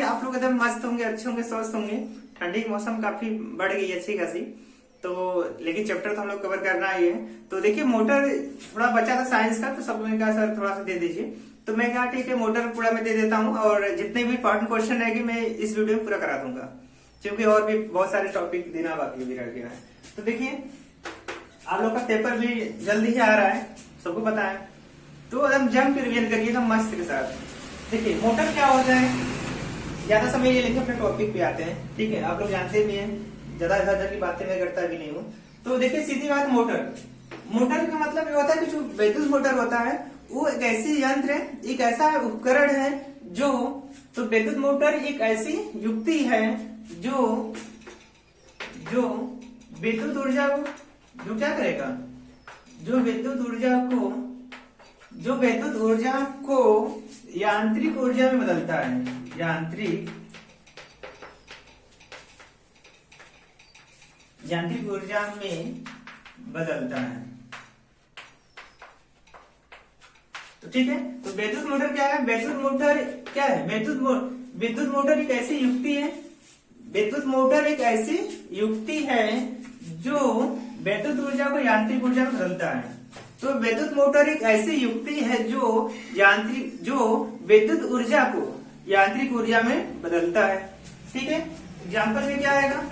आप लोग एकदम मस्त होंगे, अच्छे होंगे, स्वस्थ होंगे। ठंडी की मौसम काफी बढ़ गई है अच्छी खासी, तो लेकिन चैप्टर तो हम लोग कवर करना ही है। तो देखिए मोटर थोड़ा बचा था साइंस का, तो सब लोगों ने कहा सर थोड़ा सा दे दीजिए, तो मैं कहा ठीक है मोटर पूरा मैं दे देता हूँ, और जितने भी इंपॉर्टेंट क्वेश्चन रहेंगे मैं इस वीडियो में पूरा करा दूंगा, क्योंकि और भी बहुत सारे टॉपिक देना बाकी भी रह गया है। तो देखिए आप लोग का पेपर भी जल्दी ही आ रहा है, सबको पता है, तो एकदम जम के रिवीजन करिए एकदम मस्त के साथ। देखिए मोटर क्या होता है, ज्यादा समय ये लेके अपने टॉपिक पे आते हैं, ठीक है, आप लोग जानते भी हैं, ज्यादा इधर की बातें मैं करता भी नहीं हूँ। तो देखिए सीधी बात, मोटर का मतलब ये होता है कि जो विद्युत मोटर होता है वो एक ऐसी यंत्र है, एक ऐसा उपकरण है जो, तो विद्युत मोटर एक ऐसी युक्ति है जो विद्युत ऊर्जा को, जो क्या करेगा, जो विद्युत ऊर्जा को यांत्रिक ऊर्जा में बदलता है, यांत्रिक ऊर्जा में बदलता है। तो ठीक है, तो विद्युत मोटर क्या है, विद्युत मोटर एक ऐसी युक्ति है, विद्युत मोटर एक ऐसी युक्ति है जो विद्युत ऊर्जा को यांत्रिक ऊर्जा में बदलता है। तो विद्युत मोटर एक ऐसी युक्ति है जो विद्युत ऊर्जा को यांत्रिक ऊर्जा में बदलता है। ठीक है, एग्जाम्पल में क्या आएगा,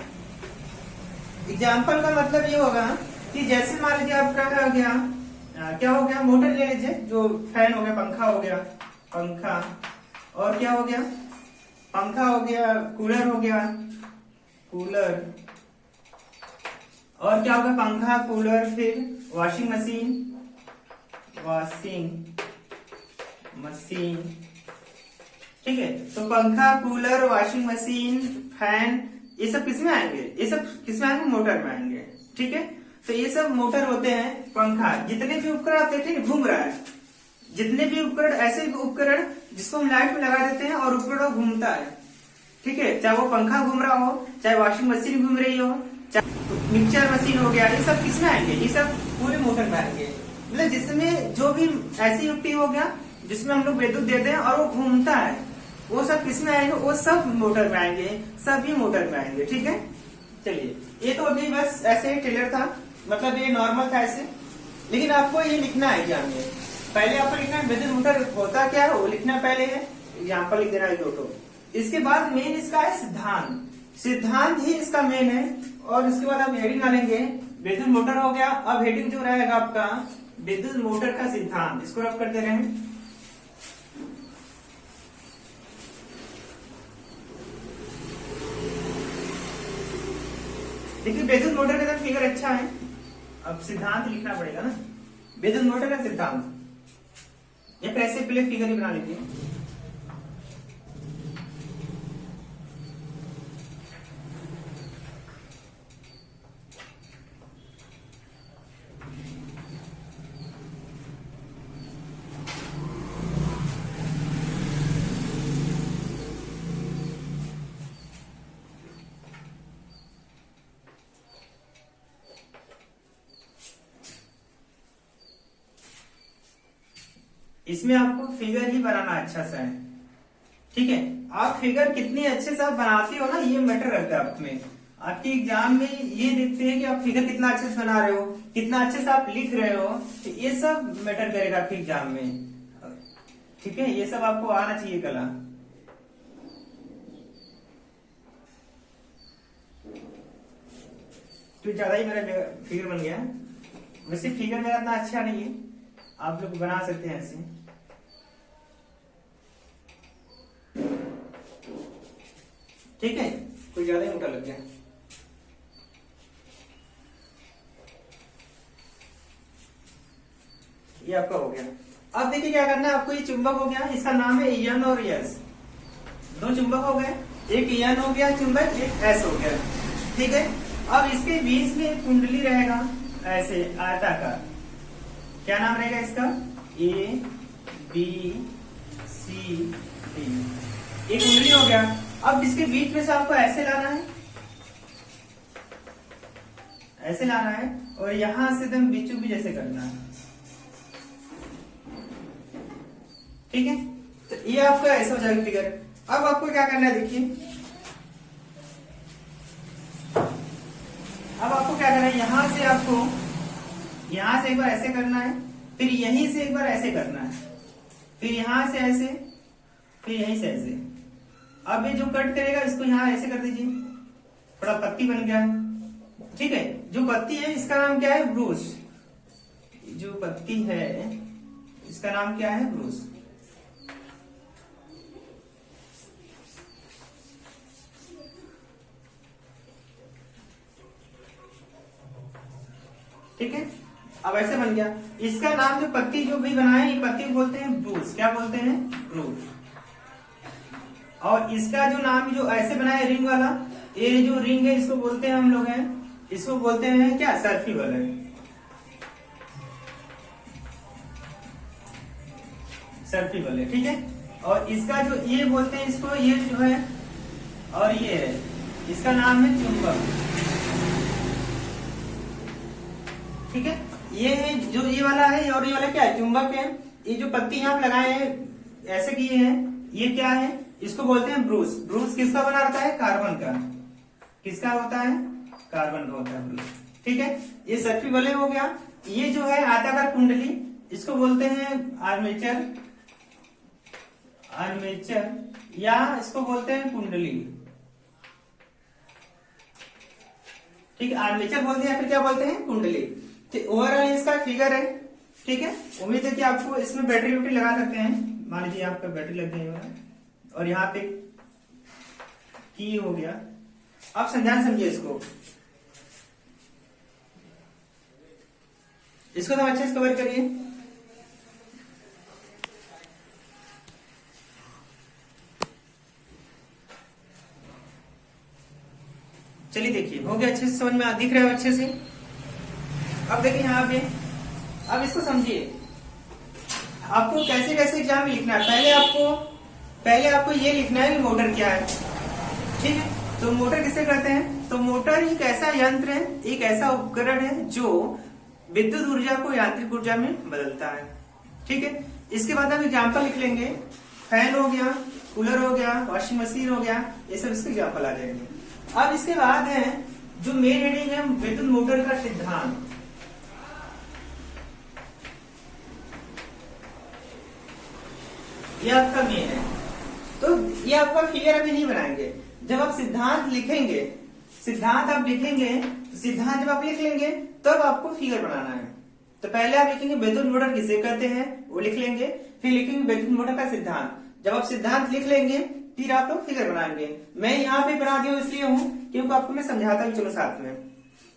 एग्जाम्पल का मतलब ये होगा कि जैसे मान लीजिए आपका हो गया, क्या हो गया, मोटर ले लीजिए, जो फैन हो गया, पंखा हो गया, और क्या हो गया, पंखा हो गया, कूलर हो गया, और क्या होगा, पंखा, कूलर, फिर वॉशिंग मशीन। ठीक है, तो पंखा, कूलर, वॉशिंग मशीन, फैन, ये सब किसमें आएंगे, मोटर में आएंगे। ठीक है, तो ये सब मोटर होते हैं। पंखा, जितने भी उपकरण आप देखें घूम रहा है, जितने भी उपकरण, ऐसे उपकरण जिसको हम लाइट में लगा देते हैं और उपकरण घूमता है। ठीक है, चाहे वो पंखा घूम रहा हो, चाहे वॉशिंग मशीन घूम रही हो, चाहे मिक्सचर मशीन हो गया, ये सब किसमें आएंगे, ये सब पूरे मोटर में आएंगे। मतलब जिसमें जो भी ऐसी युक्ति हो गया जिसमें हम लोग विद्युत देते हैं और वो घूमता है, वो सब किसमें आएंगे, वो सब मोटर में आएंगे, सभी मोटर में आएंगे। ठीक है, चलिए ये तो अभी बस ऐसे ही ट्रेलर था, मतलब ये नॉर्मल था ऐसे, लेकिन आपको ये लिखना है एग्जाम में। पहले आपको लिखना है विद्युत मोटर होता क्या है, वो लिखना पहले है, एग्जाम्पल लिख देना है दो। इसके बाद मेन इसका है सिद्धांत ही इसका मेन है, और इसके बाद आप हेडिंग डालेंगे विद्युत मोटर हो गया। अब हेडिंग जो रहेगा आपका विद्युत मोटर का सिद्धांत, इसको रब करते रहें। देखिए विद्युत मोटर का फिगर अच्छा है, अब सिद्धांत लिखना पड़ेगा ना, विद्युत मोटर का सिद्धांत, या कैसे पहले फिगर ही बना लीजिए। इसमें आपको फिगर ही बनाना अच्छा सा है। ठीक है, आप फिगर कितनी अच्छे से आप बनाते हो ना, ये मैटर रखता है आप में। आपके एग्जाम में ये देखते हैं कि आप फिगर कितना अच्छे से बना रहे हो, कितना अच्छे से आप लिख रहे हो, तो ये सब मैटर करेगा आपके एग्जाम में। ठीक है, ये सब आपको आना चाहिए कला। तो ज्यादा ही मेरा फिगर बन गया, वैसे फिगर मेरा इतना अच्छा नहीं है, आप लोग बना सकते हैं ऐसे। ठीक है, कोई ज्यादा ही मोटा लग गया। ये आपका हो गया। अब देखिए क्या करना है आपको, ये चुंबक हो गया, इसका नाम है एन और एस, दो चुंबक हो गए, एक एन हो गया चुंबक, एक एस हो गया। ठीक है, अब इसके बीच में एक कुंडली रहेगा ऐसे आयताकार, क्या नाम रहेगा इसका, ए बी सी डी, एक कुंडली हो गया। अब इसके बीच में से आपको ऐसे लाना है, और यहां से एकदम बीचों बीच ऐसे करना है। ठीक है, तो ये आपका ऐसा हो जाएगा फिगर। अब आपको क्या करना है, देखिए अब आपको क्या करना है, यहां से एक बार ऐसे करना है, फिर यहीं से एक बार ऐसे करना है, फिर यहां से ऐसे, फिर यहीं से ऐसे। अब ये जो कट करेगा इसको यहां ऐसे कर दीजिए, थोड़ा पत्ती बन गया। ठीक है, जो पत्ती है इसका नाम क्या है, ब्रूस। जो पत्ती है इसका नाम क्या है, ब्रूस। ठीक है, अब ऐसे बन गया। इसका नाम जो पत्ती जो भी बनाए, ये पत्ती बोलते हैं ब्रूस। क्या बोलते हैं, ब्रूस। और इसका जो नाम जो ऐसे बनाया रिंग वाला, ये जो रिंग है इसको बोलते हैं हम लोग हैं, इसको बोलते हैं क्या, सर्फी वाला, सर्फी वाले। ठीक है, और इसका जो ये बोलते हैं इसको, ये जो है और ये है, इसका नाम है चुंबक। ठीक है, ये है जो ये वाला है, और ये वाला क्या है, चुंबक है। ये जो पत्ती यहाँ लगाए हैं ऐसे किए हैं, ये क्या है, इसको बोलते हैं ब्रूस। ब्रूस किसका बना रहता है, कार्बन का। किसका होता है, कार्बन का होता है ब्रूस। ठीक है, ये सर्फी वाले हो गया। ये जो है आयताकार कुंडली, इसको बोलते हैं आर्मेचर, आर्मेचर या इसको बोलते हैं कुंडली। ठीक है, आर्मेचर बोलते हैं या फिर क्या बोलते हैं, कुंडली। ठीक, ओवरऑल इसका फिगर है। ठीक है, उम्मीद है कि आपको इसमें बैटरी वैटरी लगा सकते हैं। मान लीजिए आपका बैटरी लग गई और यहाँ पे की हो गया। आप समझिए इसको तो अच्छे से कवर करिए। चलिए देखिए, हो गया, अच्छे से समझ में दिख रहा है अच्छे से। अब देखिए यहाँ पे, अब इसको समझिए, आपको कैसे कैसे एग्जाम में लिखना है। पहले आपको ये लिखना है कि मोटर क्या है। ठीक है, तो मोटर किसे कहते हैं, तो मोटर एक ऐसा यंत्र है, एक ऐसा उपकरण है जो विद्युत ऊर्जा को यांत्रिक ऊर्जा में बदलता है। ठीक है, इसके बाद हम एग्जाम्पल लिख लेंगे। फैन हो गया, कूलर हो गया, वॉशिंग मशीन हो गया, ये सब इसके एग्जाम्पल आ जाएंगे। अब इसके बाद है जो मेन हेडिंग है, विद्युत मोटर का सिद्धांत। ये आपका मेन है। तो ये आपका फिगर अभी नहीं बनाएंगे, जब आप सिद्धांत लिखेंगे, सिद्धांत आप लिखेंगे, सिद्धांत जब आप लिख लेंगे तब आपको फिगर बनाना है। तो पहले आप लिखेंगे विद्युत मोटर किसे कहते हैं, वो लिख लेंगे, फिर लिखेंगे विद्युत मोटर का सिद्धांत। जब आप सिद्धांत लिख लेंगे फिर आप लोग फिगर बनाएंगे। मैं यहाँ पे बना दिया इसलिए हूँ क्योंकि आपको मैं समझाता हूँ, चलो साथ में।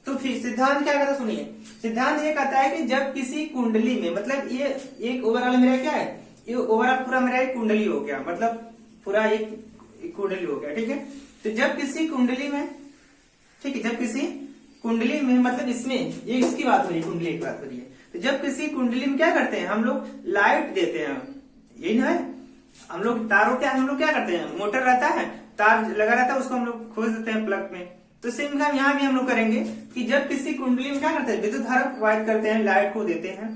तो फिर सिद्धांत क्या कहता है, सुनिए। सिद्धांत ये कहता है कि जब किसी कुंडली में, मतलब ये एक ओवरऑल मेरा क्या है, ये ओवरऑल पूरा मेरा एक कुंडली हो गया, मतलब पूरा एक कुंडली हो गया। ठीक है, तो जब किसी कुंडली में, ठीक है, जब किसी कुंडली में, मतलब इसमें ये इसकी बात हो रही है, कुंडली की बात हो रही है। तो जब किसी कुंडली में क्या करते हैं हम लोग, लाइट देते हैं, यही ना है। हम लोग तारों क्या, हम लोग क्या करते हैं, मोटर रहता है, तार लगा रहता है, उसको हम लोग खोज देते हैं प्लग में। तो सेम काम यहाँ भी हम लोग करेंगे कि जब किसी कुंडली में क्या करते हैं, विद्युत धारा प्रोवाइड करते हैं, लाइट को देते हैं।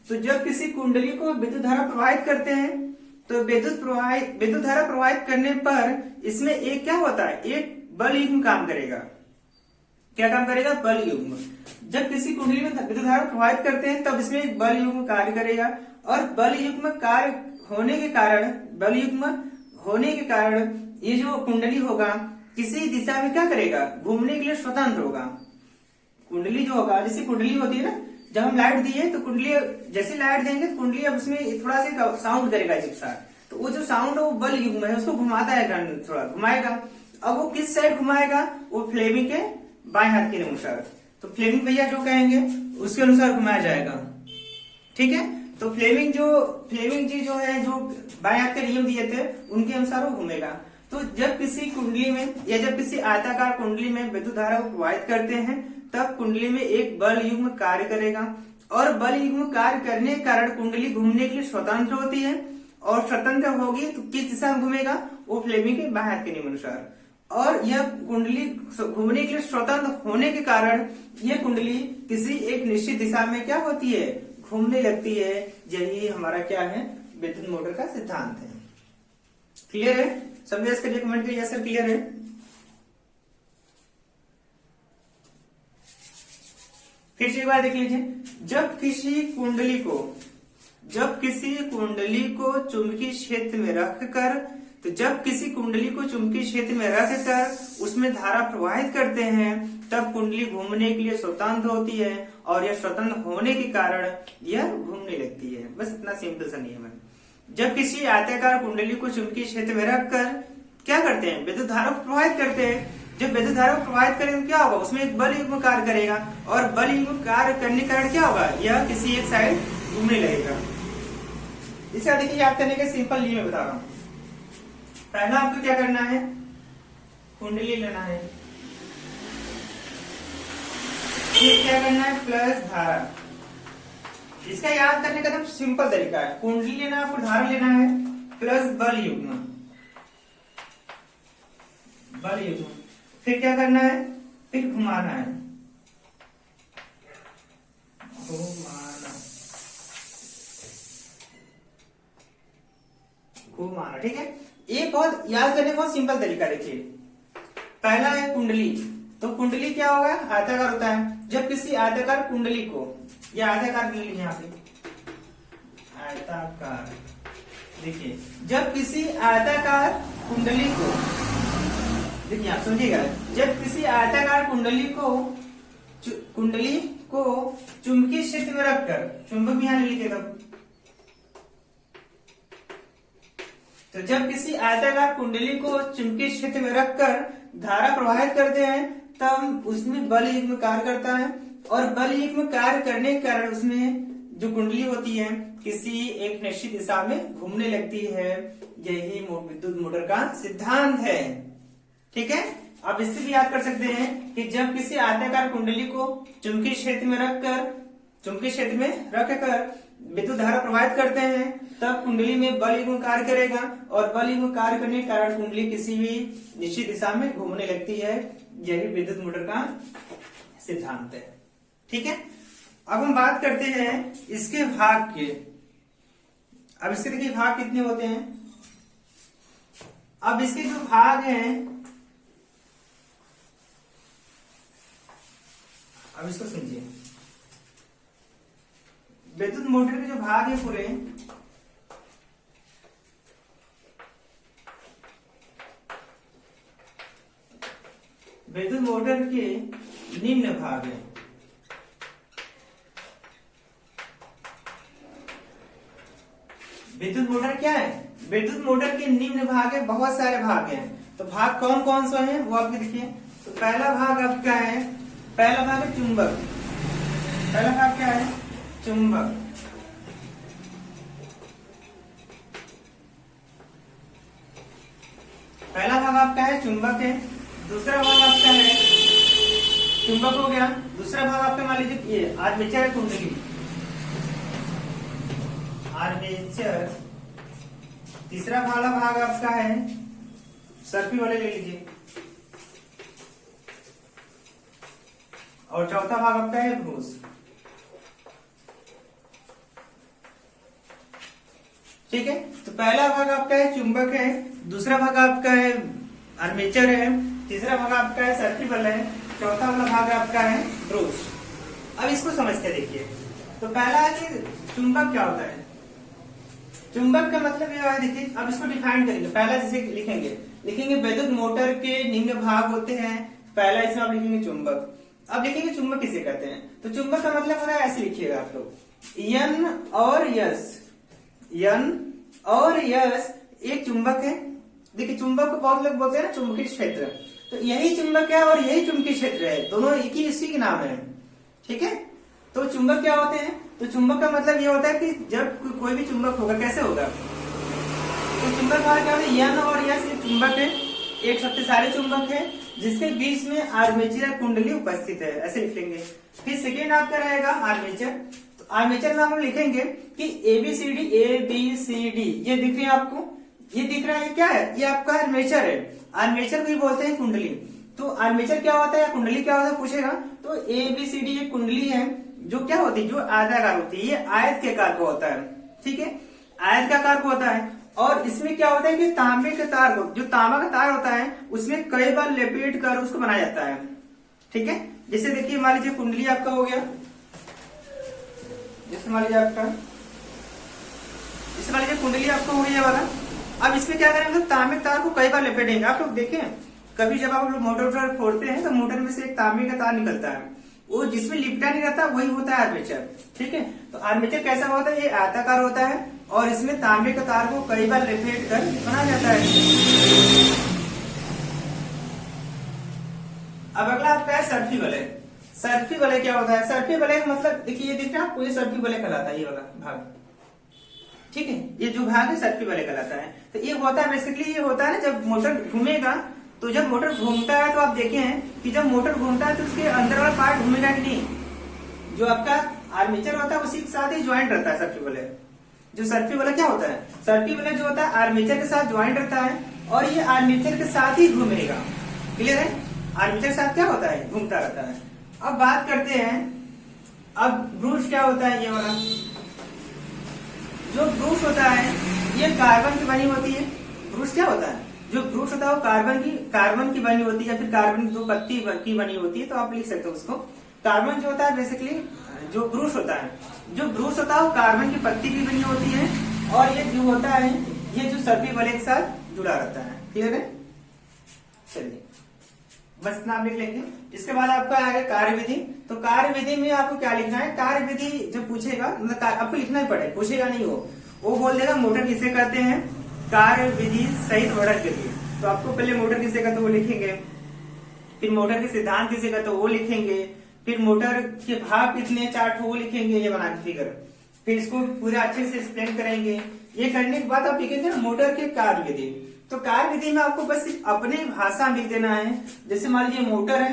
तो जब किसी कुंडली को विद्युत धारा प्रोवाइड करते हैं, तो विद्युत धारा प्रोवाइड करने पर इसमें एक क्या होता है, एक बल युग्म काम करेगा। क्या काम करेगा, बल युग्म। जब किसी कुंडली में विद्युत धारा प्रोवाइड करते हैं तब इसमें एक बल युग्म कार्य करेगा, और बल युग्म कार्य होने के कारण, बल युग्म होने के कारण ये जो कुंडली होगा किसी दिशा में क्या करेगा, घूमने के लिए स्वतंत्र होगा। कुंडली जो होगा, जैसे कुंडली होती है ना, जब हम लाइट दिए तो कुंडली, जैसे लाइट देंगे तो कुंडली अब उसमें थोड़ा सा साउंड करेगा अजीब सा, तो वो जो साउंड है वो बल युग्म है, उसको घुमाता है, थोड़ा घुमाएगा। अब वो किस साइड घुमाएगा, वो फ्लेमिंग के बाएं हाथ के अनुसार। तो फ्लेमिंग भैया जो कहेंगे उसके अनुसार घुमाया जाएगा। ठीक है, तो फ्लेमिंग जी जो है, जो बाएं हाथ के नियम दिए थे उनके अनुसार वो घूमेगा। तो जब किसी कुंडली में या जब किसी आयताकार कुंडली में विद्युत धारा को प्रवाहित करते हैं तब कुंडली में एक बल युग्म कार्य करेगा, और बल युग्म कार्य करने के कारण कुंडली घूमने के लिए स्वतंत्र होती है, और स्वतंत्र होगी तो किस दिशा में घूमेगा, वो फ्लेमिंग के बाएं हाथ के नियम अनुसार। और यह कुंडली घूमने के लिए स्वतंत्र होने के कारण यह कुंडली किसी एक निश्चित दिशा में क्या होती है, घूमने लगती है। यही हमारा क्या है, विद्युत मोटर का सिद्धांत है। क्लियर है, समझे इसके लिए कमेंट करिए सर क्लियर है। फिर से एक बार देख लीजिए, जब किसी कुंडली को चुंबकीय क्षेत्र में रखकर, तो जब किसी कुंडली को चुंबकीय क्षेत्र में रखकर उसमें धारा प्रवाहित करते हैं तब कुंडली घूमने के लिए स्वतंत्र होती है और यह स्वतंत्र होने के कारण यह घूमने लगती है। बस इतना सिंपल सा नियम है। जब किसी आयताकार कुंडली को चुंबकीय क्षेत्र में रखकर क्या करते हैं, विद्युत धारा को प्रवाहित करते हैं। जब विद्युत धारा को प्रवाहित करेंगे क्या होगा, उसमें एक बल युग्म कार्य करेगा और बल युग्म कार्य करने के कारण क्या होगा, यह किसी एक साइड घूमने लगेगा। इसका देखिए याद करने का सिंपल नियम बता रहा हूं। पहला आपको क्या करना है, कुंडली लेना है, फिर क्या करना है प्लस धारा। इसका याद करने का एकदम सिंपल तरीका है, कुंडली लेना है, आपको धारा लेना है प्लस बल युग्म, फिर क्या करना है, फिर घुमाना है, घुमाना। ठीक है, ये बहुत याद करने का बहुत सिंपल तरीका। देखिए पहला है कुंडली, तो कुंडली क्या होगा, आयताकार होता है। जब किसी आयताकार कुंडली को, या आयताकार ले लीजिए यहाँ पे आयताकार, देखिए जब किसी आयताकार कुंडली को, देखिए आप समझिएगा, जब किसी आयताकार कुंडली को चुंबकीय क्षेत्र में रखकर, चुंबक भी यहां लिखे तब, तो जब किसी आयताकार कुंडली को चुंबकीय क्षेत्र में रखकर धारा प्रवाहित करते हैं तब उसमें बल युग्म कार्य करता है और बल युग्म कार्य करने के कारण उसमें जो कुंडली होती है किसी एक निश्चित दिशा में घूमने लगती है। यही विद्युत मोटर का सिद्धांत है। ठीक है, आप इससे भी याद कर सकते हैं कि जब किसी आयताकार कुंडली को चुंबकीय क्षेत्र में रखकर विद्युत धारा प्रवाहित करते हैं तब कुंडली में बल युग्म कार्य करेगा और बल युग्म कार्य करने के कारण कुंडली किसी भी निश्चित दिशा में घूमने लगती है। यही विद्युत मोटर का सिद्धांत है। ठीक है, अब हम बात करते हैं इसके भाग के। अब इसके देखिए भाग कितने होते हैं। अब इसके जो भाग हैं, अब इसको समझिए, विद्युत मोटर के जो भाग है पूरे, विद्युत मोटर के निम्न भाग है। विद्युत मोटर क्या है, विद्युत मोटर के निम्न भाग है, बहुत सारे भाग हैं। तो भाग कौन कौन से हैं वो आपके देखिए। तो पहला भाग आपका है, पहला भाग है चुंबक। पहला भाग क्या है, चुंबक। पहला भाग आपका है चुंबक है। दूसरा भाग आपका है, चुंबक हो गया। दूसरा भाग आपका मान लीजिए ये आर्मेचर कुंडली, आर्मेचर। तीसरा वाला भाग आपका है सर्फी वाले ले लीजिए, और चौथा भाग आपका है ब्रूस। ठीक है, तो पहला भाग आपका है चुंबक है, दूसरा भाग आपका है आर्मेचर है, तीसरा भाग आपका है सर्फिबल है, चौथा वाला भाग आपका है ब्रूस। अब इसको समझते देखिए। तो पहला है कि चुंबक क्या होता है। चुंबक का मतलब यह है, देखिए अब इसको डिफाइन करेंगे। पहला जैसे लिखेंगे विद्युत मोटर के निम्न भाग होते हैं। पहला इसमें आप लिखेंगे चुंबक। अब लिखेंगे चुंबक किसे कहते हैं। तो चुंबक का मतलब होता है, ऐसे लिखिएगा आप लोग, यन और यस एक चुंबक है। देखिए चुंबक को बहुत लोग बोलते हैं ना चुंबकीय क्षेत्र, तो यही चुंबक है और यही चुंबकीय क्षेत्र है, दोनों एक ही इसी के नाम है। ठीक है, तो चुंबक क्या होते हैं। तो चुंबक का मतलब ये होता है कि जब कोई भी चुंबक होगा कैसे होगा। तो चुंबक क्या होता है, यन और यस एक चुंबक है, एक शक्तिशाली चुंबक है जिसके बीच में आर्मेचर कुंडली उपस्थित है, ऐसे लिख लेंगे। फिर सेकेंड आपका रहेगा आर्मेचर। तो आर्मेचर में हम लिखेंगे कि ABCD ये दिख रही है आपको, ये दिख रहा है क्या है, ये आपका आर्मेचर है। आर्मेचर भी बोलते हैं कुंडली। तो आर्मेचर क्या होता है, कुंडली क्या होता है पूछेगा, तो ABCD ये कुंडली है जो क्या होती है, जो आयताकार होती है, ये आयत के आकार का होता है। ठीक है, आयत का आकार का होता है और इसमें क्या होता है कि तांबे के तार को, जो तांबा का तार होता है उसमें कई बार लपेट कर उसको बनाया जाता है। ठीक है, जैसे देखिए मान लीजिए कुंडली आपका हो गया, जैसे मान लीजिए आपका, जैसे मान लीजिए कुंडली आपका हो गया वाला। अब इसमें क्या करेंगे, तांबे के तार को कई बार लपेटेंगे। आप लोग देखें कभी जब आप लोग मोटर फोड़ते हैं तो मोटर में से एक तांबे का तार निकलता है, वो जिसमें लिपटा नहीं रहता वही होता है आर्मेचर। ठीक है, तो आर्मेचर कैसा होता है, ये आयताकार होता है और इसमें तांबे के तार को कई बार लपेट कर बनाया जाता है। अब अगला आपका है सर्फी वलय। सर्फी वलय क्या होता है, सर्फी वलय का मतलब देखिए, ये दिख रहा है आपको, ये सर्फी वलय कहलाता है, ये वाला भाग। ठीक है, ये जो भाग है सर्फी वलय कहलाता है। तो ये होता है बेसिकली, ये होता है ना जब मोटर घूमेगा, तो जब मोटर घूमता है तो आप देखे हैं कि जब मोटर घूमता है तो उसके अंदर वाला पार्ट घूमेगा कि नहीं, जो आपका आर्मेचर होता है उसी के साथ ही ज्वाइंट रहता है सर्फी वलय। जो सर्फी वलय क्या होता है, सर्फी वलय जो होता है आर्मेचर के साथ ज्वाइंट रहता है और ये आर्मेचर के साथ ही घूमेगा। क्लियर है, आर्मेचर के साथ क्या होता है, घूमता रहता है। अब बात करते हैं, अब ब्रूश क्या होता है, ये वाला जो ब्रूश होता है ये कार्बन की बनी होती है। ब्रूश क्या होता है, जो ब्रूश होता है वो कार्बन की बनी होती है, या फिर कार्बन की दो पत्ती की बनी होती है, तो आप लिख सकते हो उसको। कार्बन जो होता है बेसिकली, जो ब्रूश होता है वो कार्बन की पत्ती की बनी होती है, और ये जो होता है ये जो सर्फी वलय के साथ जुड़ा रहता है। क्लियर है, चलिए बस इतना आप लिख लेंगे। इसके बाद आपका आएगा कार्यविधि। तो कार्यविधि में आपको क्या लिखना है, कार्यविधि जो पूछेगा मतलब आपको लिखना ही पड़ेगा, पूछेगा नहीं, वो बोल देगा मोटर किसे कहते हैं, कार्यविधि सहित वर्णन के लिए। तो आपको पहले मोटर किसे कहते वो लिखेंगे, फिर मोटर के सिद्धांत किसे कहते वो लिखेंगे, फिर मोटर के भाग कितने चार्ट हो वो लिखेंगे, ये बना के फिगर, फिर इसको पूरा अच्छे से एक्सप्लेन करेंगे। ये करने के बाद आप लिखेंगे मोटर के कार्यविधि। तो कार्यविधि में आपको बस अपने भाषा में लिख देना है। जैसे मान लीजिए मोटर है,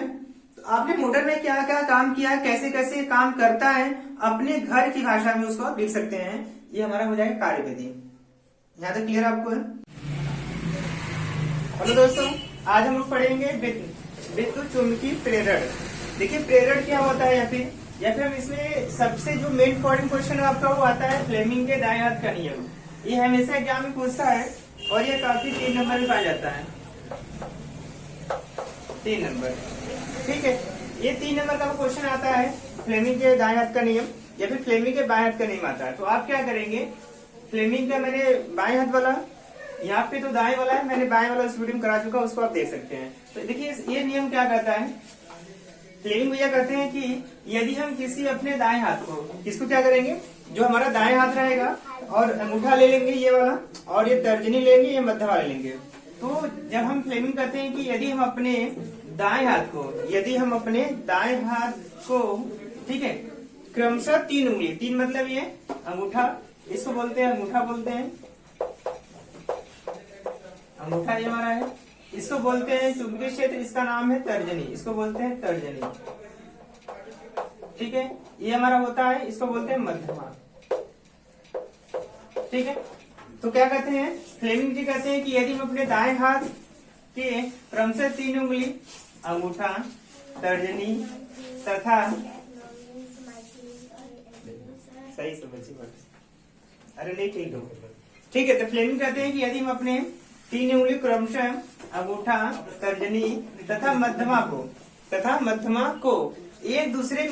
तो आपने मोटर में क्या क्या काम किया है, कैसे कैसे काम करता है, अपने घर की भाषा में उसको आप लिख सकते हैं। ये हमारा हो जाएगा कार्यविधि। यहाँ तक क्लियर आपको है। हेलो दोस्तों, आज हम लोग पढ़ेंगे विद्युत चुंबकीय प्रेरण। देखिए प्रेरण क्या होता है, या फिर हम इसमें सबसे जो मेन इंपॉर्टेंट क्वेश्चन आपका वो आता है फ्लेमिंग के दाएं हाथ का नियम। ये हमेशा एग्जाम में पूछता है और ये काफी 3 नंबर में पाया जाता है, 3 नंबर। ठीक है, ये 3 नंबर का क्वेश्चन आता है, फ्लेमिंग के दाएं हाथ का नियम या फिर फ्लेमिंग के बाएं हाथ का नियम आता है। तो आप क्या करेंगे, फ्लेमिंग का मैंने बाएं हाथ वाला, यहाँ पे तो दाएं वाला है, मैंने बाएं वाला इस वीडियो में करा चुका, उसको आप देख सकते हैं। तो देखिए ये नियम क्या कहता है, फ्लेमिंग भैया कहते हैं कि यदि हम किसी अपने दाएं हाथ को, किसको क्या करेंगे, जो हमारा दाएं हाथ रहेगा और अंगूठा ले लेंगे ये वाला, और ये तर्जनी लेंगे, ये मध्य वाला लेंगे। तो जब हम फ्लेमिंग करते हैं कि यदि हम अपने दाएं हाथ को, ठीक है, क्रमशः 3 उंगली, 3 मतलब ये अंगूठा, इसको बोलते हैं अंगूठा बोलते हैं, अंगूठा ये हमारा है, इसको बोलते हैं चुंबकीय क्षेत्र, इसका नाम है तर्जनी, इसको बोलते हैं तर्जनी। ठीक है, ये हमारा होता है, इसको बोलते हैं मध्यमा। ठीक है, तो क्या कहते हैं, फ्लेमिंग जी कहते हैं कि यदि हम अपने दाएं हाथ के क्रमशः 3 उंगली अंगूठा, तर्जनी तथा सही समझिए, अरे नहीं ठीक हो, ठीक है। तो फ्लेमिंग कहते हैं कि यदि हम अपने 3 उंगली क्रमशः अंगूठा, तर्जनी तथा मध्यमा को एक दूसरे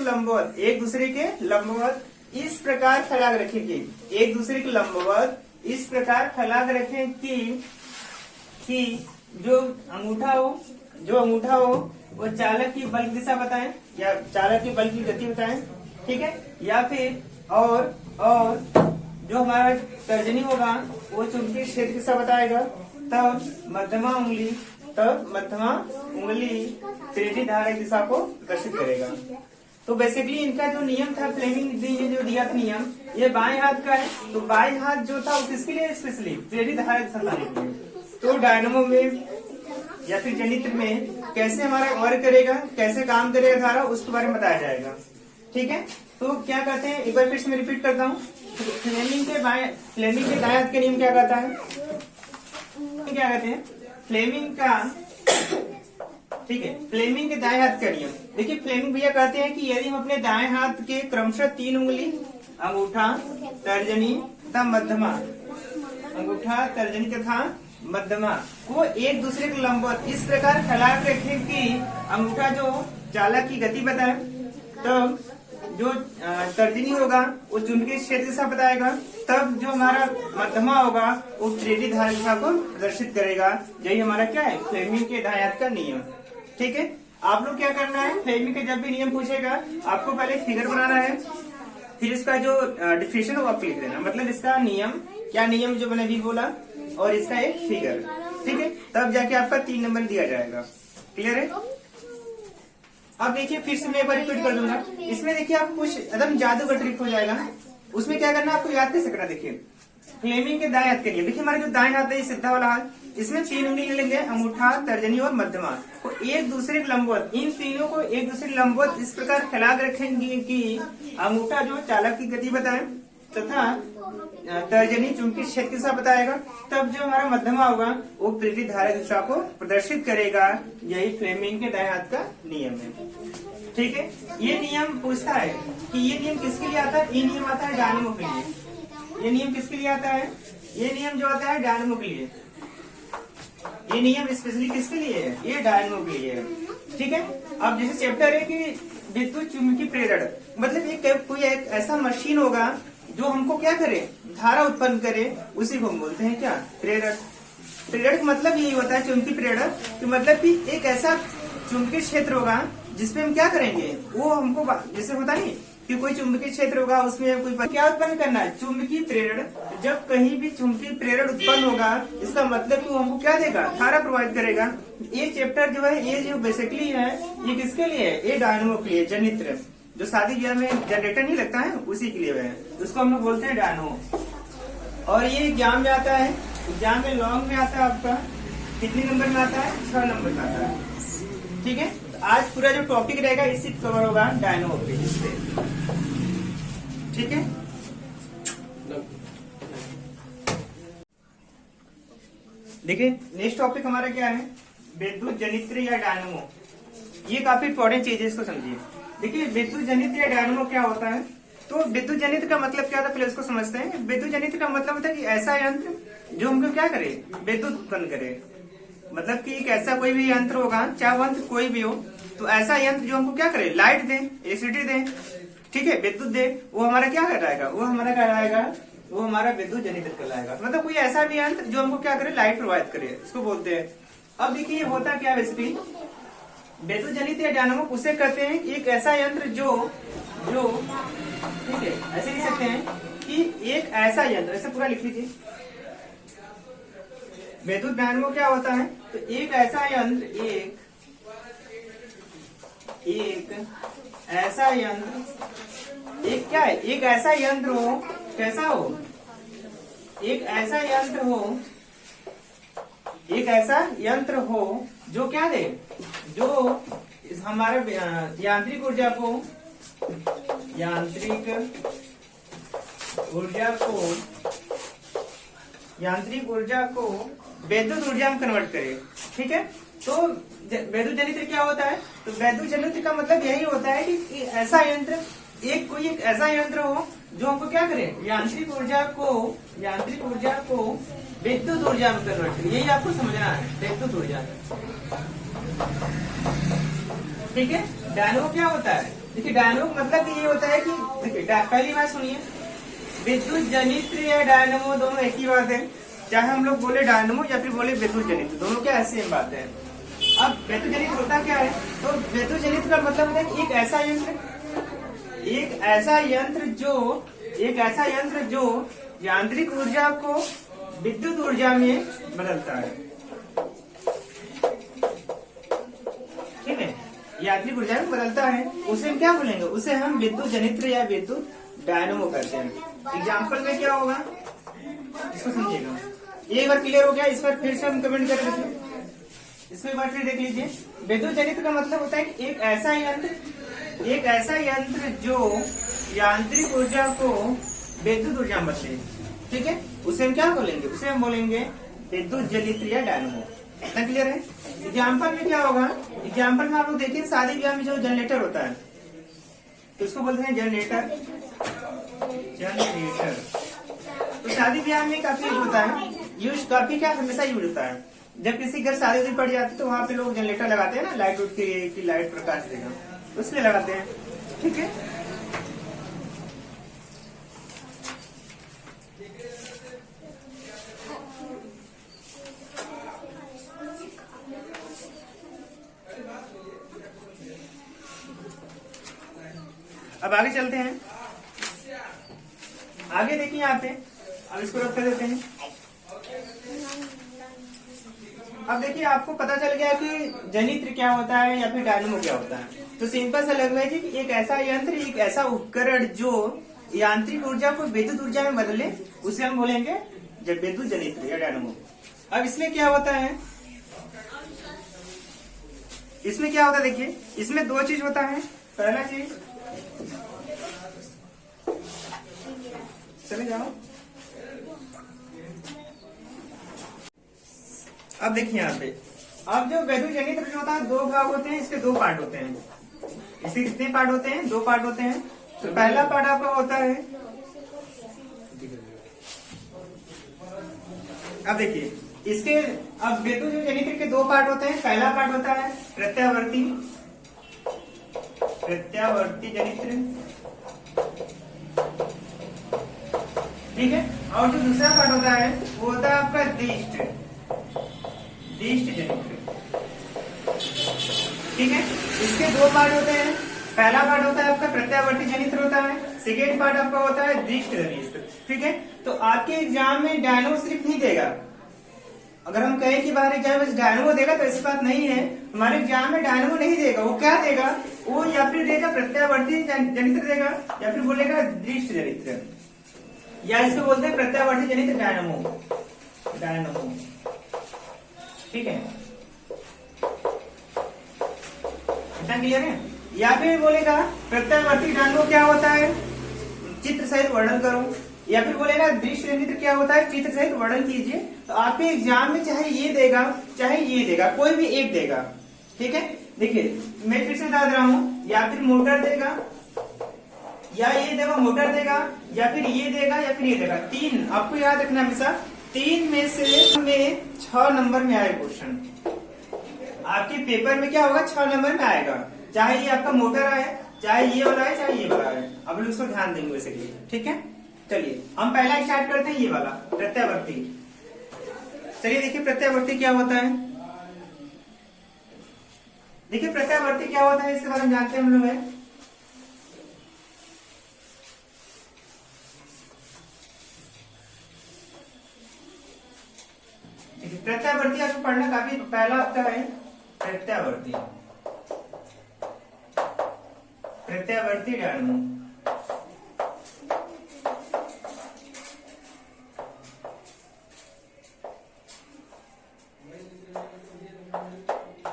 के लंबवत इस प्रकार फैला कर रखेंगे, एक दूसरे के लंबवत इस प्रकार फैला कर रखें कि जो अंगूठा हो वो चालक की बल की दिशा बताएं, या चालक की बल की गति बताएं। ठीक है, या फिर और जो हमारा तर्जनी होगा वो चुंबकीय क्षेत्र की दिशा बताएगा। तब मध्यमा उंगली तेजी धारा की दिशा को प्रदर्शित करेगा। तो बेसिकली इनका जो नियम था, फ्लेमिंग ने जो दिया था नियम, ये बाएं हाथ का है। तो बाएं हाथ जो था वो किसके लिए, स्पेशली प्रेरित धारा की दिशा बताने के लिए। तो डायनामो में या फिर जनित्र में कैसे हमारा वर्क करेगा, कैसे काम करेगा धारा, उसके बारे में बताया जाएगा। ठीक है, तो क्या कहते हैं, एक बार फिर से मैं रिपीट करता हूँ। फ्लेमिंग के दाएं हाथ के नियम क्या कहता है, क्या कहते हैं, फ्लेमिंग का, ठीक है, फ्लेमिंग के दाएं हाथ का नियम। देखिए फ्लेमिंग भैया कहते हैं कि यदि हम अपने दाएं हाथ के क्रमशः 3 उंगली अंगूठा, तर्जनी तथा मध्यमा अंगूठा, तर्जनी तथा मध्यमा को एक दूसरे के लंबवत इस प्रकार फैला कर रखें कि अंगूठा जो चालक की गति बताए, तब जो तर्जनी होगा वो चुंबकीय क्षेत्र दिशा बताएगा, तब जो हमारा मध्यमा होगा वो प्रेरित धारा दिशा को प्रदर्शित करेगा। यही हमारा क्या है, फ्लेमिंग के दायां का नियम। ठीक है, आप लोग क्या करना है, फ्लेमिंग का जब भी नियम पूछेगा आपको पहले फिगर बनाना है, फिर इसका जो डिफिनेशन वो आपको लिख देना, मतलब इसका नियम क्या, नियम जो मैंने अभी बोला और इसका एक फिगर। ठीक है, तब जाके आपका 3 नंबर दिया जाएगा। क्लियर है? अब देखिए फिर से मैं एक बार रिपीट कर दूंगा। इसमें देखिए आपको कुछ एकदम जादू का ट्रिक हो जाएगा। उसमें क्या करना है, आपको याद कैसे करना, देखिए फ्लेमिंग के दाएं हाथ के लिए, देखिए हमारे जो दाएं हाथ है सीधा वाला हाथ, इसमें 3 उंगली ले लेंगे, अंगूठा, तर्जनी और मध्यमा को एक दूसरे के लंबवत, इन तीनों को एक दूसरे के लंबवत इस प्रकार फैला कर रखेंगे कि अंगूठा जो चालक की गति बताए तथा तर्जनी चुंबकीय क्षेत्र की दिशा बताएगा, तब जो हमारा मध्यमा होगा वो प्रेरित धारा की दिशा को प्रदर्शित करेगा। यही फ्लेमिंग के दाएं हाथ का नियम है। ठीक है, ये नियम पूछता है कि ये नियम किसके लिए आता है, ये नियम आता है डायनेमो के लिए। ये नियम किसके लिए आता है, ये नियम जो आता है डायनेमो के लिए। ये नियम स्पेशली किसके लिए है, ये डायनेमो के लिए है। ठीक है, अब जैसे चैप्टर है कि विद्युत चुंबकीय प्रेरण, मतलब ये कोई एक ऐसा मशीन होगा जो हमको क्या करे, धारा उत्पन्न करे, उसी को हम बोलते हैं क्या, प्रेरण। प्रेरण का मतलब यही होता है चुंबकीय प्रेरण कि मतलब कि एक ऐसा चुंबकीय क्षेत्र होगा जिसमें हम क्या करेंगे, वो हमको जैसे होता नहीं कि कोई चुंबकीय क्षेत्र होगा उसमें कोई क्या उत्पन्न करना है, चुंबकीय प्रेरण। जब कहीं भी चुंबकीय प्रेरण उत्पन्न होगा इसका मतलब कि वो हमको क्या देगा, धारा प्रभावित करेगा। ये चैप्टर जो है, ये जो बेसिकली है, ये किसके लिए है, ये डायनेमो के लिए, जनित्र जो शादी ब्याह में जनरेटर नहीं लगता है उसी के लिए है, उसको हम लोग बोलते हैं डायनेमो। और ये एग्जाम में आता है, एग्जाम में लॉन्ग में आता है आपका कितने नंबर में आता है, 6 नंबर में आता है। ठीक है, आज पूरा जो टॉपिक रहेगा इसी कवर होगा डायनेमो पे, इससे। ठीक है, देखिए नेक्स्ट टॉपिक हमारा क्या है, विद्युत जनित्र या डायनेमो। ये काफी इंपॉर्टेंट चीज है, इसको समझिए। देखिए विद्युत जनित्र या डायनेमो क्या होता है, तो विद्युत जनित्र का मतलब क्या होता है पहले उसको समझते हैं। विद्युत जनित्र का मतलब होता है कि ऐसा यंत्र जो हमको क्या करे, विद्युत उत्पन्न करे। मतलब कि एक ऐसा कोई भी यंत्र होगा, चाहे यंत्र कोई भी हो, तो ऐसा यंत्र जो हमको क्या करे, लाइट दे, इलेक्ट्रिसिटी दे, ठीक है, विद्युत दे, वो हमारा क्या कहलाएगा, वो हमारा कहलाएगा, वो हमारा विद्युत जनित्र कहलाएगा। मतलब कोई ऐसा भी यंत्र जो हमको क्या करे, लाइट प्रोवाइड करे, इसको बोलते हैं। अब देखिए होता क्या बेसिकली, विद्युत जनित्र या डायनेमो उसे कहते हैं एक ऐसा यंत्र जो ठीक है, ऐसे लिख सकते हैं कि एक ऐसा यंत्र, ऐसे पूरा लिख लीजिए। विद्युत डायनेमो क्या होता है, तो एक ऐसा यंत्र, एक ऐसा यंत्र, एक क्या है, एक ऐसा यंत्र हो, कैसा हो, एक ऐसा यंत्र हो, एक ऐसा यंत्र हो जो क्या दे, जो हमारे यांत्रिक ऊर्जा को विद्युत ऊर्जा में कन्वर्ट करे। ठीक है, तो विद्युत जनित्र क्या होता है, तो विद्युत जनित्र का मतलब यही होता है कि ऐसा यंत्र, कोई एक ऐसा यंत्र हो जो हमको क्या करे, यांत्रिक ऊर्जा को विद्युत ऊर्जा में कन्वर्ट करे। यही आपको समझना है, विद्युत ऊर्जा। ठीक है, डायनेमो क्या होता है, देखिए डायनेमो मतलब ये होता है कि देखिए पहली बात सुनिए, विद्युत जनित्र या डायनेमो दोनों एक ही बात है। चाहे हम लोग बोले डायनेमो या फिर बोले विद्युत जनित्र, दोनों क्या सेम बात है। अब विद्युत जनित्र होता क्या है, तो विद्युत जनित्र का मतलब होता है कि एक ऐसा यंत्र जो यांत्रिक ऊर्जा को विद्युत ऊर्जा में बदलता है। ठीक है, यांत्रिक ऊर्जा में बदलता है, उसे हम क्या बोलेंगे, उसे हम विद्युत जनित्र या विद्युत डायनेमो कहते हैं। एग्जाम्पल में क्या होगा, इसको समझिएगा। एक बार क्लियर हो गया, इस पर फिर से हम कमेंट कर देते हैं, इसको एक बार फिर देख लीजिए। विद्युत जनित्र का मतलब होता है कि एक ऐसा यंत्र जो यांत्रिक ऊर्जा को विद्युत ऊर्जा में बदले। ठीक है, उसे हम क्या बोलेंगे, उसे हम बोलेंगे विद्युत जनित्र या डायनेमो। इतना क्लियर है। एग्जाम्पल में क्या होगा, एग्जाम्पल में आप लोग देखिए शादी ब्याह में जो जनरेटर होता है तो उसको बोलते हैं जनरेटर। तो शादी ब्याह में काफी होता है, यूज काफी क्या हमेशा यूज होता है। जब किसी घर शादी उदी पड़ जाती है तो वहां पे लोग जनरेटर लगाते हैं ना, लाइट उठ की लाइट प्रकाश देगा, उसलिए लगाते हैं। ठीक है, अब आगे चलते हैं। आगे देखिए यहाँ पे, अब इसको रख कर देते हैं। अब देखिए आपको पता चल गया कि जनित्र क्या होता है या फिर डायनेमो क्या होता है। तो सिंपल सा लग रहा है कि एक ऐसा यंत्र, एक ऐसा उपकरण जो यांत्रिक ऊर्जा को विद्युत ऊर्जा में बदले, उसे हम बोलेंगे जब विद्युत जनित्र या डायनेमो। अब इसमें क्या होता है, इसमें क्या होता है देखिए, इसमें दो चीज होता है। पहला चीज, चले जाओ। अब देखिए यहाँ पे, अब जो विद्युत जनित्र जो होता है दो भाग होते हैं, इसके दो पार्ट होते हैं। इसके कितने पार्ट होते हैं, दो पार्ट होते हैं। तो पहला पार्ट आपका होता है, अब देखिए इसके, अब विद्युत जनित्र के दो पार्ट होते हैं। पहला पार्ट होता है प्रत्यावर्ती जनित्र, ठीक है। और जो दूसरा पार्ट होता है वो होता है आपका दिष्ट जनित्र, ठीक है। इसके दो पार्ट होते हैं। पहला पार्ट होता है आपका प्रत्यावर्ती जनित्र होता है, सेकेंड पार्ट आपका होता है दिष्ट जनित्र, ठीक है। तो आपके एग्जाम में डायनेमो सिर्फ नहीं देगा। अगर हम कहें कि बाहर एग्जाम में डायनेमो देगा तो ऐसी बात नहीं है। हमारे एग्जाम में डायनेमो नहीं देगा। वो क्या देगा, वो या फिर देगा प्रत्यावर्ती जनित्र देगा, या फिर बोलेगा दिष्ट जनित्र, या इसको बोलते हैं प्रत्यावर्ती जनित्र डायनेमो, ठीक है। इतना क्लियर है। या फिर बोलेगा प्रत्यावर्ती डायनेमो क्या होता है, चित्र सहित वर्णन करो, या फिर बोलेगा दृश्य जनित्र क्या होता है, चित्र सहित वर्णन कीजिए। तो आपके एग्जाम में चाहे ये देगा चाहे ये देगा, कोई भी एक देगा, ठीक है। देखिए मैं फिर से बता रहा हूँ, या फिर मोटर देगा, या ये देगा मोटर देगा, या फिर ये देगा, या फिर ये देगा। तीन आपको याद रखना हमेशा, तीन में से हमें 6 नंबर में आए क्वेश्चन। आपके पेपर में क्या होगा, 6 नंबर में आएगा। चाहे ये आपका मोटर आए, चाहे ये वाला है, चाहे ये वाला है। अब लोग उसको ध्यान देंगे वैसे लिए, ठीक है। चलिए हम पहला स्टार्ट करते हैं, ये वाला प्रत्यावर्ती। चलिए देखिए प्रत्यावर्ती क्या होता है। देखिए प्रत्यावर्ती क्या होता है, इसके बारे में जानते हैं हम लोग हैं। प्रत्यावर्ती आपको पढ़ना काफी, पहला आपका है प्रत्यावर्ती डायनेमो,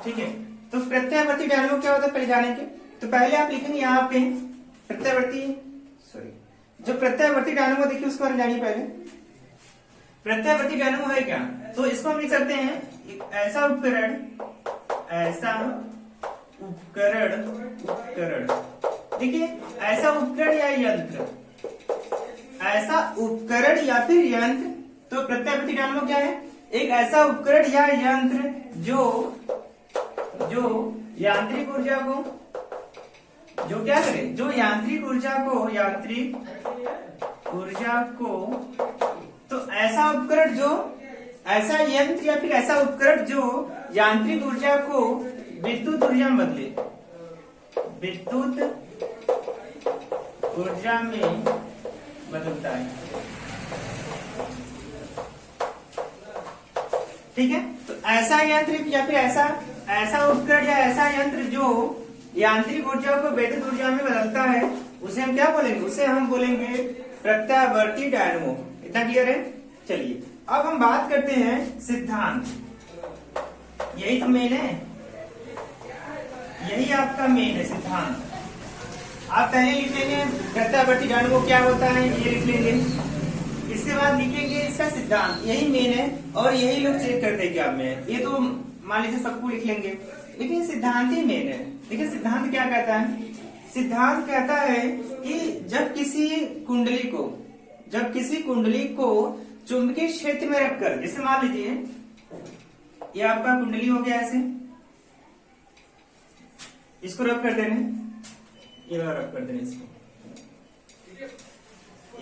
ठीक है। तो प्रत्यावर्ती डायनेमो क्या होता है पहले जानेंगे। तो पहले आप लिखेंगे यहाँ पे जो प्रत्यावर्ती डायनेमो देखिए उसके बारे में जानिए पहले। प्रत्यावर्ती डायनेमो है क्या, तो इसको हम लिख सकते हैं एक ऐसा उपकरण देखिए ऐसा उपकरण या यंत्र, ऐसा उपकरण या फिर यंत्र। तो प्रत्यावर्ती डायनेमो क्या है, एक ऐसा उपकरण या यंत्र जो यांत्रिक ऊर्जा को, जो क्या करे, जो यांत्रिक ऊर्जा को, तो ऐसा उपकरण जो, ऐसा यंत्र या फिर ऐसा उपकरण जो यांत्रिक ऊर्जा को विद्युत ऊर्जा में बदले, विद्युत ऊर्जा में बदलता है, ठीक है। तो ऐसा यंत्र या फिर ऐसा उपकरण या ऐसा यंत्र जो यांत्रिक ऊर्जा को विद्युत ऊर्जा में बदलता है, उसे हम क्या बोलेंगे, उसे हम बोलेंगे प्रत्यावर्ती डायनेमो। इतना क्लियर है। चलिए अब हम बात करते हैं सिद्धांत। यही तो मेन है, यही आपका मेन है सिद्धांत। आप पहले लिख लेंगे प्रत्यावर्ती डायनेमो क्या होता है, ये लिख लेंगे। इसके बाद लिखेंगे इसका सिद्धांत, यही मेन है और यही लोग चेक करते एग्जाम में। ये तो मान लीजिए सबको लिख लेंगे, लेकिन सिद्धांत ही मेन है। देखिए सिद्धांत क्या कहता है, सिद्धांत कहता है कि जब किसी कुंडली को चुंबकीय क्षेत्र में रखकर, जैसे मान लीजिए ये आपका कुंडली हो गया, ऐसे इसको रब कर दे रहे हैं, ये वाला रब कर दे रहे हैं इसको,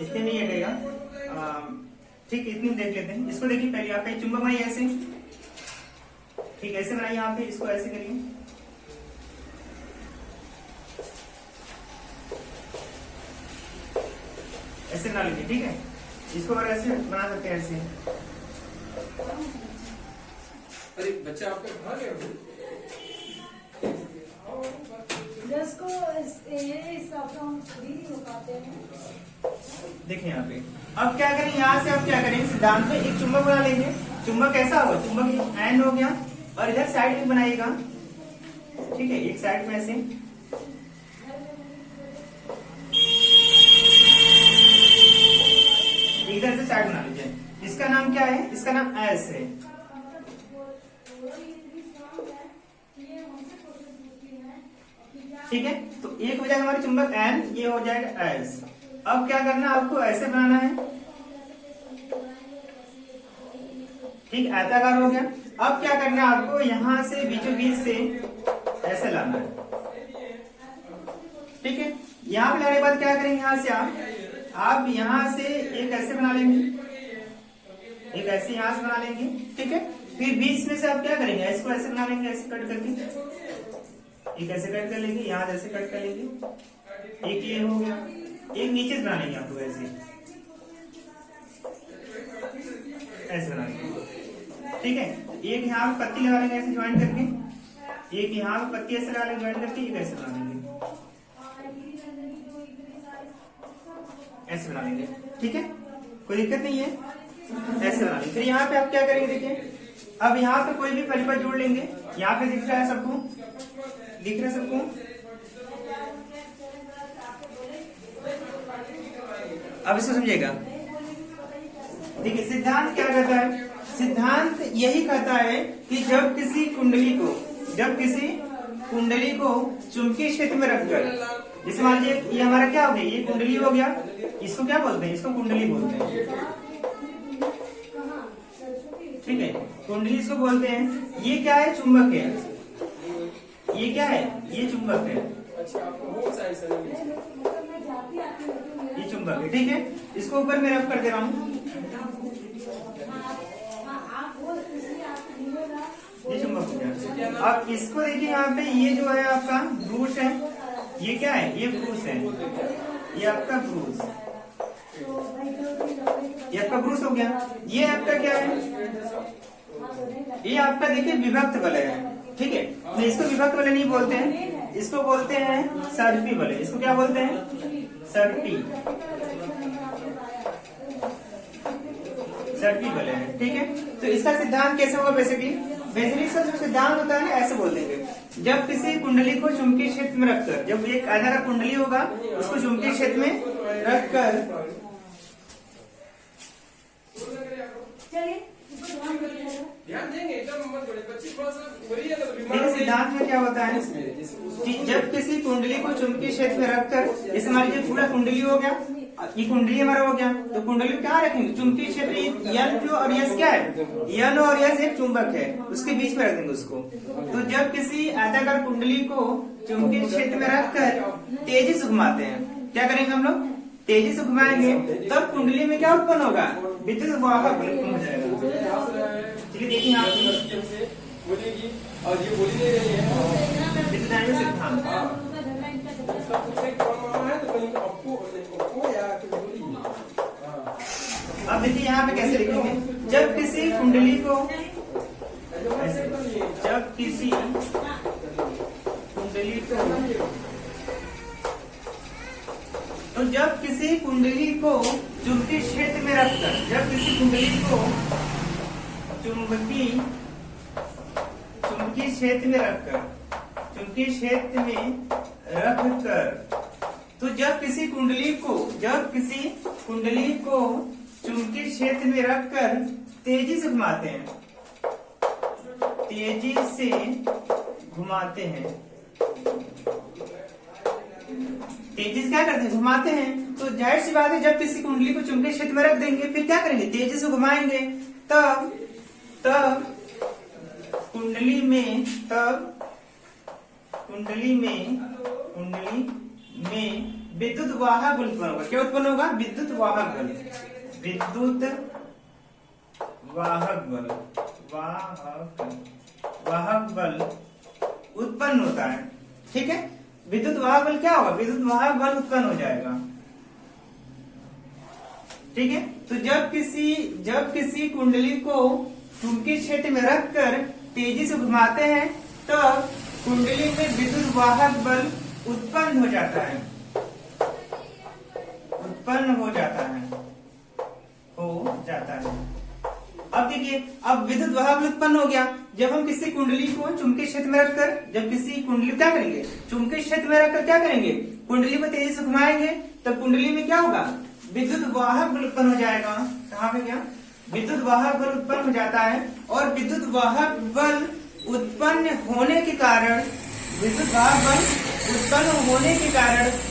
इसके नहीं हटेगा, ठीक, इतनी देख लेते हैं। इसको देखिए पहले आपका चुंबक बनाइए ऐसे, ठीक, ऐसे बनाइए यहाँ पे, इसको ऐसे करिए, ऐसे बना लीजिए, ठीक है। इसको अगर ऐसे बना सकते हैं, ऐसे। अरे बच्चा आपका भाग गया देखिए यहाँ पे, अब क्या करें, यहाँ से अब क्या करें, सिद्धांत में एक चुंबक बना लेंगे। चुंबक कैसा होगा, चुंबक एन हो गया, और इधर साइड में बनाइएगा, ठीक है, एक साइड में ऐसे, इधर से साइड बना लीजिए। इसका नाम क्या है, इसका नाम एस है, ठीक है। तो एक हो जाएगा हमारे चुंबक एन, ये हो जाएगा एस। अब क्या करना है, आपको ऐसे बनाना है, ठीक, आयताकार हो गया। अब क्या करना है आपको, यहां से बीचों बीच से ऐसे लाना है, ठीक है। यहाँ पे लाने के बाद क्या करेंगे, यहां से आप यहां से एक ऐसे बना लेंगे, एक ऐसे यहां से बना लेंगे, ठीक है। फिर बीच में से आप क्या करेंगे, इसको ऐसे बना लेंगे, ऐसे कट करके, एक ऐसे कट कर लेंगे, यहाँ जैसे कट कर लेंगे, एक ये हो गया, एक नीचे से बना लेंगे आपको ऐसे, ऐसे बना लेंगे, ठीक है। एक यहाँ पे पत्ती लगा लेंगे ऐसे ज्वाइन करके, एक यहाँ पे पत्ती ऐसे लगा लेंगे ज्वाइन करके, एक ऐसे बना लेंगे, ऐसे बना लेंगे, ठीक है, कोई दिक्कत नहीं है, ऐसे बना लेंगे। फिर यहाँ पे आप क्या करेंगे, देखिए, अब यहाँ पे कोई भी परिपथ जोड़ लेंगे, यहाँ पे दिख रहा है सबको, दिख रहा है सबको, अब इसको समझिएगा। देखिए सिद्धांत क्या कहता है, सिद्धांत यही कहता है कि जब किसी कुंडली को चुंबकीय क्षेत्र में रखकर, जैसे मान लीजिए ये हमारा क्या हो गया, ये कुंडली हो गया, इसको क्या बोलते हैं, इसको कुंडली बोलते हैं, ठीक है, कुंडली इसको बोलते हैं। ये क्या है, चुंबक है, ये क्या है, ये चुंबक है, ये चुंबक है, ठीक है। इसको ऊपर मैं रब कर दे रहा हूँ, ये चुंबक हो गया। अब इसको देखिए यहाँ पे, ये जो है आपका ब्रूश है, ये क्या है, ये ब्रूश है, ये आपका ब्रूश, ये आपका ब्रूश हो गया। ये आपका क्या है, ये आपका देखिए विभक्त वलय है, ठीक है। तो इसको विभक्त वलय नहीं बोलते हैं, इसको बोलते हैं सर्पी वलय। इसको क्या बोलते हैं, सर्पी वलय है, ठीक है। तो इसका सिद्धांत कैसे होगा, बेसिकली इसका जो सिद्धांत होता है ना, ऐसे बोल देंगे, जब किसी कुंडली को चुंबकीय क्षेत्र में रखकर, जब एक आधा का कुंडली होगा उसको चुंबकीय क्षेत्र में रखकर, सिद्धांत में क्या होता है कि जब किसी कुंडली को चुंबकीय क्षेत्र में रखकर, जैसे मान लीजिए पूरा कुंडली हो गया, ये कुंडली हमारा हो गया, तो कुंडली क्या रखेंगे, चुंबकीय क्षेत्र, यन जो और यस क्या है, यन और यस एक चुंबक है, उसके बीच में रख देंगे उसको। तो जब किसी आयताकार कुंडली को चुंबकीय क्षेत्र में रखकर तेजी से घुमाते हैं, क्या करेंगे हम लोग, तेजी से घुमाएंगे, तब कुंडली में क्या उत्पन्न होगा, विद्युत वाहक उत्पन्न हो जाएगा। चलिए देखिए आप बोलेगी और ये बोली नहीं रही है, विद्युत सिद्धांत, अब देखिए यहाँ पे कैसे लिखेंगे, जब किसी कुंडली को, जब किसी कुंडली को, तो जब किसी कुंडली को चुंबकीय क्षेत्र में रखकर, जब किसी कुंडली को चुंबकीय क्षेत्र में रखकर, चुंबकीय क्षेत्र में रखकर, तो जब किसी कुंडली को चुंबकीय क्षेत्र में रखकर तेजी से घुमाते हैं, तेजी से घुमाते हैं, तेजी से क्या करते हैं, घुमाते हैं। तो जाहिर सी बात है, जब किसी कुंडली को चुंबकीय क्षेत्र में रख देंगे, फिर क्या करेंगे, तेजी से घुमाएंगे, तब कुंडली में विद्युत वाहक बल उत्पन्न होगा। क्या उत्पन्न होगा, विद्युत वाहक बल उत्पन्न होता है। ठीक है, विद्युत वाहक बल क्या होगा, विद्युत वाहक बल उत्पन्न हो जाएगा। ठीक है, तो जब किसी कुंडली को चुंबकीय क्षेत्र में रखकर तेजी से घुमाते हैं, तब कुंडली में विद्युत वाहक बल उत्पन्न हो जाता है। अब देखिए, अब विद्युत वाहक बल उत्पन्न हो गया। जब हम किसी कुंडली को चुंबकीय क्षेत्र में रखकर, जब किसी कुंडली क्या करेंगे, चुंबकीय क्षेत्र में रखकर क्या करेंगे, कुंडली को तेजी से घुमाएंगे, तब कुंडली में क्या होगा, विद्युत वाहक बल उत्पन्न हो जाएगा। कहाँ पे, क्या विद्युत वाहक बल उत्पन्न हो जाता है। और विद्युत वाहक बल उत्पन्न होने के कारण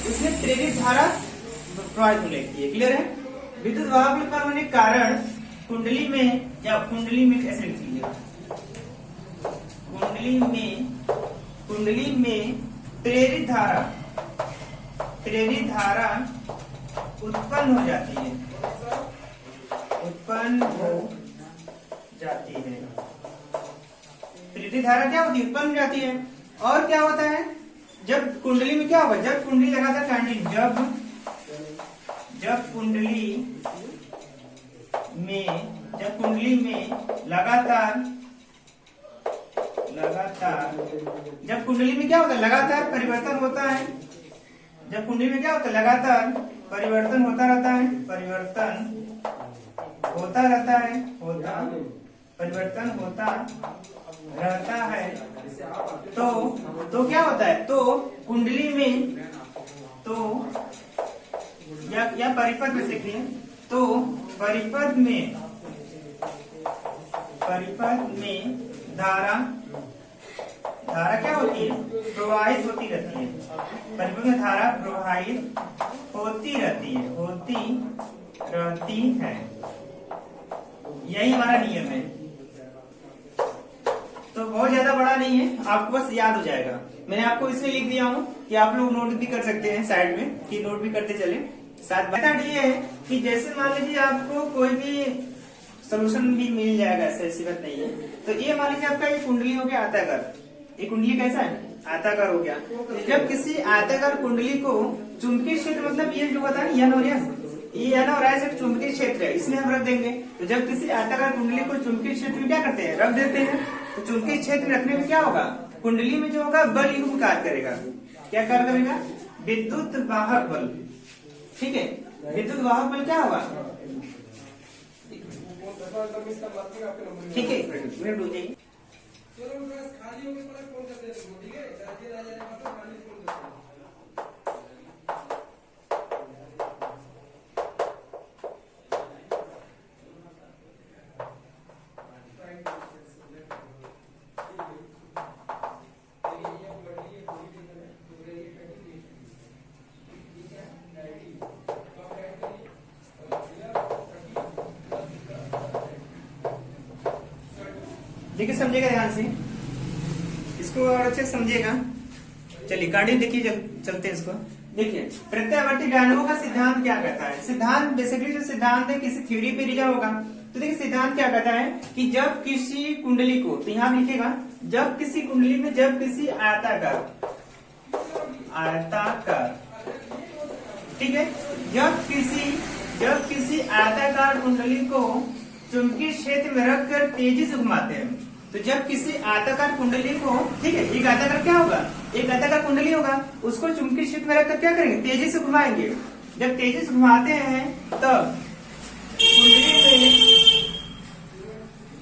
उसमें प्रेरित धारा प्रवाहित होने लगती है। क्लियर है, विद्युत वाहक बल उत्पन्न होने के कारण कुंडली में कैसे लिख लीजिएगा, कुंडली में प्रेरित धारा उत्पन्न हो जाती है। प्रेरित धारा क्या होती है, उत्पन्न हो जाती है। और क्या होता है, जब कुंडली में क्या होगा, जब कुंडली लगातार काटनी, जब कुंडली में लगातार जब कुंडली में क्या होता है, लगातार परिवर्तन होता है। जब कुंडली में क्या होता है, लगातार परिवर्तन होता रहता है, तो क्या होता है, तो कुंडली में, तो या परिपथ में सीखिए, तो परिपथ में धारा क्या होती है, प्रवाहित होती रहती है। परिपथ में धारा प्रवाहित होती रहती है। यही हमारा नियम है। तो बहुत ज्यादा बड़ा नहीं है, आपको बस याद हो जाएगा। मैंने आपको इसलिए लिख दिया हूँ कि आप लोग नोट भी कर सकते हैं साइड में, कि नोट भी करते चले साथ। मेथड ये है कि जैसे मान लीजिए आपको कोई भी सोल्यूशन भी मिल जाएगा, ऐसी बात नहीं है। तो ये मान लीजिए आपका ये कुंडली हो गया आयताकार, ये कुंडली कैसा है, आयताकार हो गया। जब किसी आयताकार कुंडली को चुंबकीय क्षेत्र, मतलब ये जो होता है एन और एस एक चुंबकीय क्षेत्र है, इसमें हम रख देंगे। तो जब किसी आयताकार कुंडली को चुंबकीय क्षेत्र में क्या करते हैं, रख देते हैं। तो चुंबकीय क्षेत्र में रखने में क्या होगा, कुंडली में जो होगा बल युग्म कार्य करेगा। क्या कार्य करेगा, विद्युत वाहक बल। ठीक है, विद्युत वाहक बल क्या होगा, ठीक है, मिनट हो जाइए। देखिए, समझिएगा ध्यान से इसको, और अच्छे समझिएगा। चलिए गाड़ी देखिए, चलते हैं इसको। देखिए, प्रत्यावर्ती डायनामो का सिद्धांत क्या कहता है। सिद्धांत बेसिकली जो सिद्धांत है किसी थ्योरी पे रिजा होगा। तो देखिए सिद्धांत क्या कहता है कि जब किसी कुंडली को, तो यहां लिखेगा, जब किसी कुंडली में, जब किसी आयताकार, ठीक है, जब किसी आयताकार कुंडली को चुंबकीय क्षेत्र में रखकर तेजी से घुमाते हैं। तो जब किसी आयताकार कुंडली को, ठीक है, एक आयताकार क्या होगा, एक आयताकार कुंडली होगा, उसको चुंबकीय क्षेत्र में रखकर क्या करेंगे, तेजी से घुमाएंगे। जब तेजी से घुमाते हैं तब कुंडली में,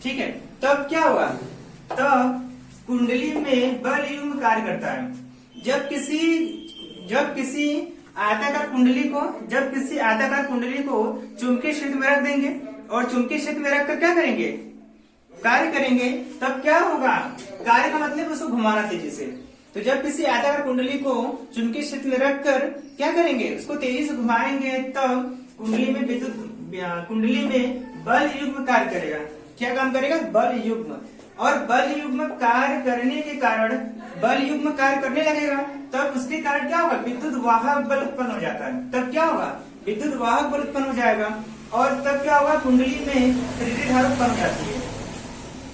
ठीक है, तब क्या होगा, तब कुंडली में बल युग्म कार्य करता है। जब किसी आयताकार कुंडली को चुंबकीय क्षेत्र में रख देंगे और चुंबकीय क्षेत्र में रखकर क्या करेंगे, कार्य करेंगे, तब क्या होगा, कार्य का मतलब उसको घुमाना तेजी से। तो जब किसी आयताकार कुंडली को चुंबकीय क्षेत्र में रखकर क्या करेंगे, उसको तेजी से घुमाएंगे, तब कुंडली में बल युग्म कार्य करेगा। क्या काम करेगा, बल युग्म। और बल युग्म कार्य करने के कारण, बल युग्म कार्य करने लगेगा, तब उसके कारण क्या होगा, विद्युत वाहक बल उत्पन्न हो जाता है। तब क्या होगा, विद्युत वाहक बल उत्पन्न हो जाएगा, और तब क्या होगा, कुंडली में प्रेरित धारा उत्पन्न हो जाती है।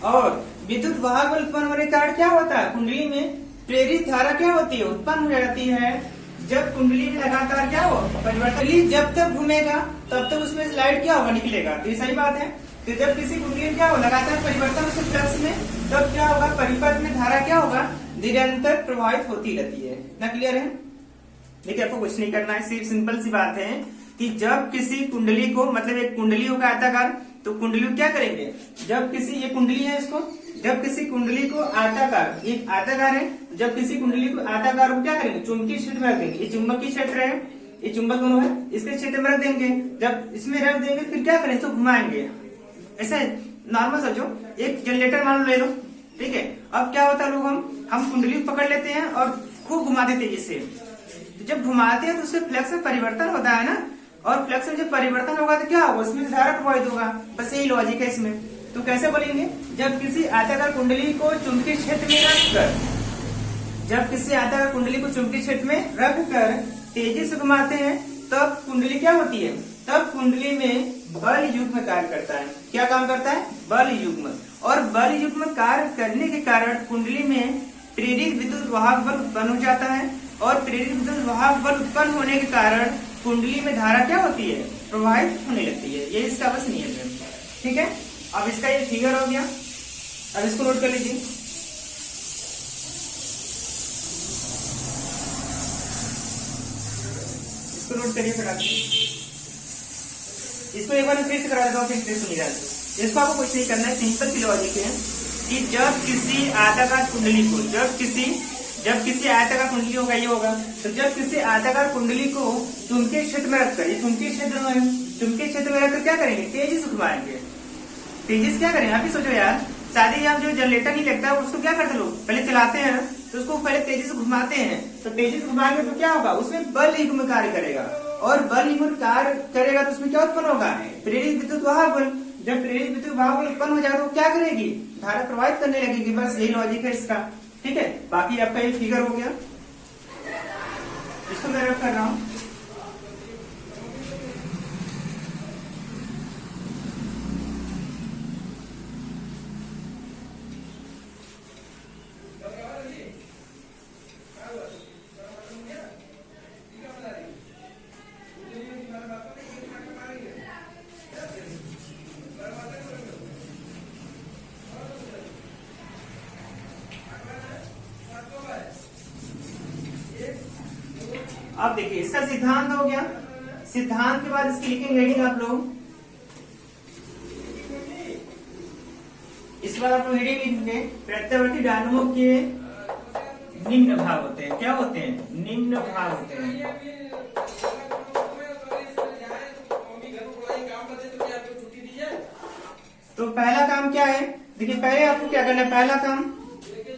और विद्युत वाहक बल उत्पन्न होने के कारण क्या होता है, कुंडली में प्रेरित धारा क्या होती है, उत्पन्न हो जाती है। जब कुंडली में लगातार क्या हो, परिवर्तन जब तक घूमेगा तब तक उसमें से लाइट क्या होगा, निकलेगा। तो ये सही बात है। तो जब किसी कुंडली में क्या हो, लगातार परिवर्तन उसके फ्लक्स में, तब क्या होगा, परिपथ में धारा क्या होगा, निरंतर प्रवाहित होती रहती है। इतना क्लियर है। देखिए आपको कुछ नहीं करना है, सिर्फ सिंपल सी बात है कि जब किसी कुंडली को, मतलब एक कुंडली होगा आयताकार, तो कुंडली क्या करेंगे, जब किसी, ये कुंडली है, इसको जब किसी कुंडली को आयताकार, एक आयताकार है, जब किसी कुंडली को आयताकार को क्या करेंगे, चुंबकीय क्षेत्र में रख देंगे। ये चुंबकीय क्षेत्र है, ये चुंबक दोनों है, इसके क्षेत्र में रख देंगे। जब इसमें रख देंगे फिर क्या करें, तो घुमाएंगे। ऐसे नॉर्मल समझो, एक जनरेटर मान लो ले लो, ठीक है। अब क्या होता है, लोग हम कुंडली को पकड़ लेते हैं और खूब घुमा देते हैं जिससे। जब घुमाते हैं तो उसके फ्लक्स में परिवर्तन होता है ना, और फ्लक्स में जब परिवर्तन होगा तो क्या होगा, उसमें धारा प्रवाहित होगा। बस यही लॉजिक है इसमें। तो कैसे बोलेंगे, जब किसी आयताकार कुंडली को चुंबकीय क्षेत्र में रखकर, जब किसी आयताकार कुंडली को चुंबकीय क्षेत्र में रखकर तेजी से घुमाते हैं, तब कुंडली क्या होती है, तब कुंडली में बल युग्म कार्य करता है। क्या काम करता है, बल युग्म। और बल युग्म कार्य करने के कारण कुंडली में प्रेरित विद्युत वाहक बल उत्पन्न हो जाता है, और प्रेरित विद्युत वाहक बल उत्पन्न होने के कारण कुंडली में धारा क्या होती है, प्रवाहित होने लगती है। ये इसका बस नियम है, ठीक है। अब इसका ये फिगर हो गया, अब इसको नोट कर लीजिए। इसको नोट करिए फटाफट। इसको एक बार फिर से करा देता हूँ, फिर सुनिएगा। इसको आपको कुछ नहीं करना है, सिंपल सी लॉजिक है कि जब किसी आयताकार कुंडली को, जब किसी आयताकार कुंडली होगा, ये होगा, तो जब किसी आयताकार कुंडली को चुंबकीय क्षेत्र में रखकर, ये चुंबकीय क्षेत्र में, चुंबकीय क्षेत्र में रखकर क्या करेंगे, तेजी से घुमाएंगे। तेजी से क्या करेंगे, आप ही सोचो यार, शादी यहाँ जो जनरेटर नहीं लगता है उसको क्या करते लोग, पहले चलाते हैं तो उसको पहले तेजी से घुमाते हैं, तो तेजी से घुमाएंगे तो क्या होगा, उसमें बल युग्म कार्य करेगा, और बल युग्म कार्य करेगा तो उसमें क्या उत्पन्न होगा, प्रेरित विद्युत वाहक बल। जब प्रेरित विद्युत वाहक बल उत्पन्न हो जाएगा तो क्या करेगी, धारा प्रवाहित करने लगेगी। बस यही लॉजिक है इसका, ठीक है। बाकी आपका ये फिगर हो गया, इसको मैं रख कर रहा हूँ। अब देखिए इसका सिद्धांत हो गया। सिद्धांत के बाद इसकी लिखेंगे हेडिंग आप लोग। इसके बाद आप लोग हेडिंग लिखेंगे, प्रत्यावर्ती डायनामो के निम्न भाग होते हैं। क्या होते हैं, निम्न भाग होते हैं। तो पहला काम क्या है, देखिए पहले आपको क्या करना है,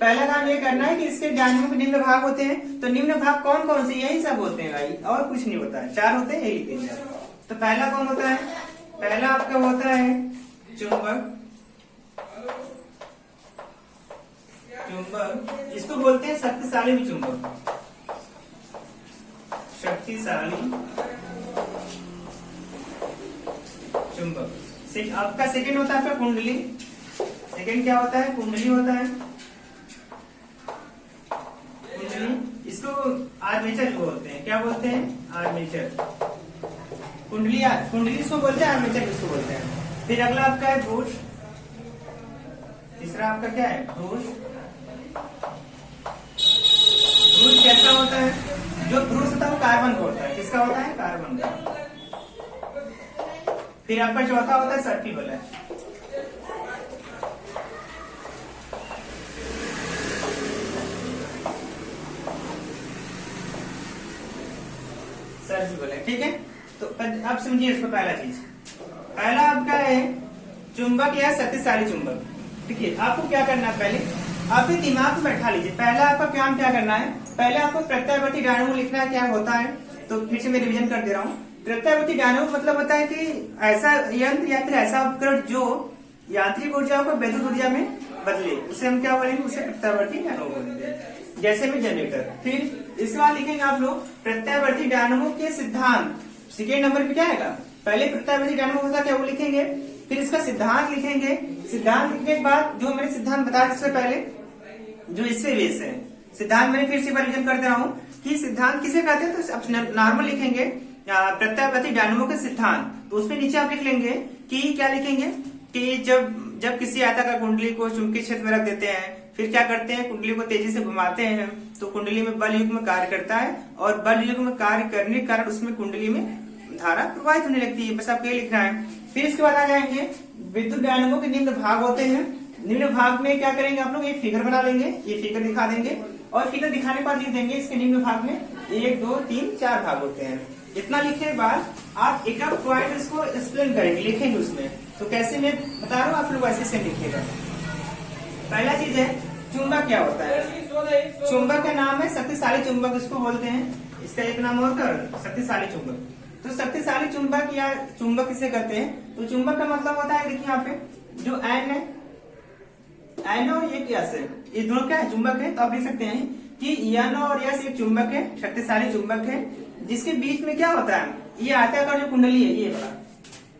पहला काम ये करना है कि इसके डायनामो के निम्न भाग होते हैं। तो निम्न भाग कौन कौन से, यही सब होते हैं भाई, और कुछ नहीं होता है, 4 होते हैं, यही लिखेंगे। तो पहला कौन होता है, पहला आपका होता है चुंबक। चुंबक इसको बोलते हैं शक्तिशाली भी चुंबक, शक्तिशाली चुंबक। आपका सेकंड होता है आपका कुंडली। सेकंड क्या होता है, कुंडली होता है, कुंडली। इसको आर्मेचर बोलते हैं। क्या बोलते हैं, आर्मेचर। कुंडली इसको बोलते हैं, आर्मेचर इसको बोलते हैं। फिर अगला आपका है ब्रूश। तीसरा आपका क्या है, ब्रूश। ब्रूश कैसा होता है, जो ब्रूश होता है वो कार्बन का होता है। किसका होता है, कार्बन का। फिर आपका चौथा होता है सर्पिल है। सर्पिल है, ठीक है। तो अब समझिए इसको, पहला चीज, पहला आपका है चुंबक या शक्तिशाली चुंबक। ठीक है, आपको क्या करना है, आप भी दिमाग में बैठा लीजिए। पहला आपका काम क्या करना है, पहले आपको प्रत्यावर्ती डायनामो लिखना है क्या होता है। तो फिर से मैं रिवीजन कर दे रहा हूँ। प्रत्यावर्ती डायनामो मतलब होता है कि ऐसा यंत्र या फिर ऐसा उपकरण जो यांत्रिक ऊर्जा को विद्युत ऊर्जा में बदले, उसे हम क्या बोलेंगे, उसे प्रत्यावर्ती डायनामो बोलेंगे। जैसे में जनरेटर। फिर इसके बाद लिखेंगे आप लोग प्रत्यावर्ती डायनामो के सिद्धांत। सेकेंड नंबर पे क्या आएगा, पहले प्रत्यावर्ती डायनामो होता क्या वो लिखेंगे, फिर इसका सिद्धांत लिखेंगे। सिद्धांत लिखने के बाद जो मैंने सिद्धांत बताया इससे पहले जो इससे बेस है, सिद्धांत मैंने फिर से रिवीजन कर दे रहा हूँ कि सिद्धांत किसे कहते हैं। तो नॉर्मल लिखेंगे प्रत्यावर्ती डायनामो के सिद्धांत। तो उसमें नीचे आप लिख लेंगे कि क्या लिखेंगे कि जब किसी आयताकार कुंडली को चुंबकीय क्षेत्र में रख देते हैं, फिर क्या करते हैं, कुंडली को तेजी से घुमाते हैं तो कुंडली में बल युग्म कार्य करता है और बल युग्म कार्य करने के कारण उसमें कुंडली में धारा प्रवाहित होने लगती है। बस आपको ये लिखना है। फिर इसके बाद आ जाएंगे विद्युत डायनामो के निम्न भाग होते हैं। निम्न भाग में क्या करेंगे आप लोग, एक फिगर बना लेंगे, ये फिगर दिखा देंगे और फिगर दिखाने के बाद लिख देंगे इसके निम्न भाग में 1 2 3 4 भाग होते हैं। इतना लिखने के बाद आप एक पॉइंट इसको एक्सप्लेन करेंगे, लिखेंगे उसमें। तो कैसे मैं बता रहा हूँ, आप लोग वैसे से लिखिएगा। पहला चीज है चुंबक क्या होता है। चुंबक का नाम है शक्तिशाली चुंबक, इसको बोलते हैं। इसका एक नाम होता है शक्तिशाली चुंबक। तो शक्तिशाली चुंबक या चुंबक किसे कहते हैं, तो चुंबक का मतलब होता है, देखिए यहाँ पे जो एन है, एन और एक यस है, ये दोनों क्या है, चुंबक है। तो आप लिख सकते हैं कि एन और यस एक चुंबक है, शक्तिशाली चुंबक है, जिसके बीच में क्या होता है, ये आयताकार जो कुंडली है, ये बड़ा,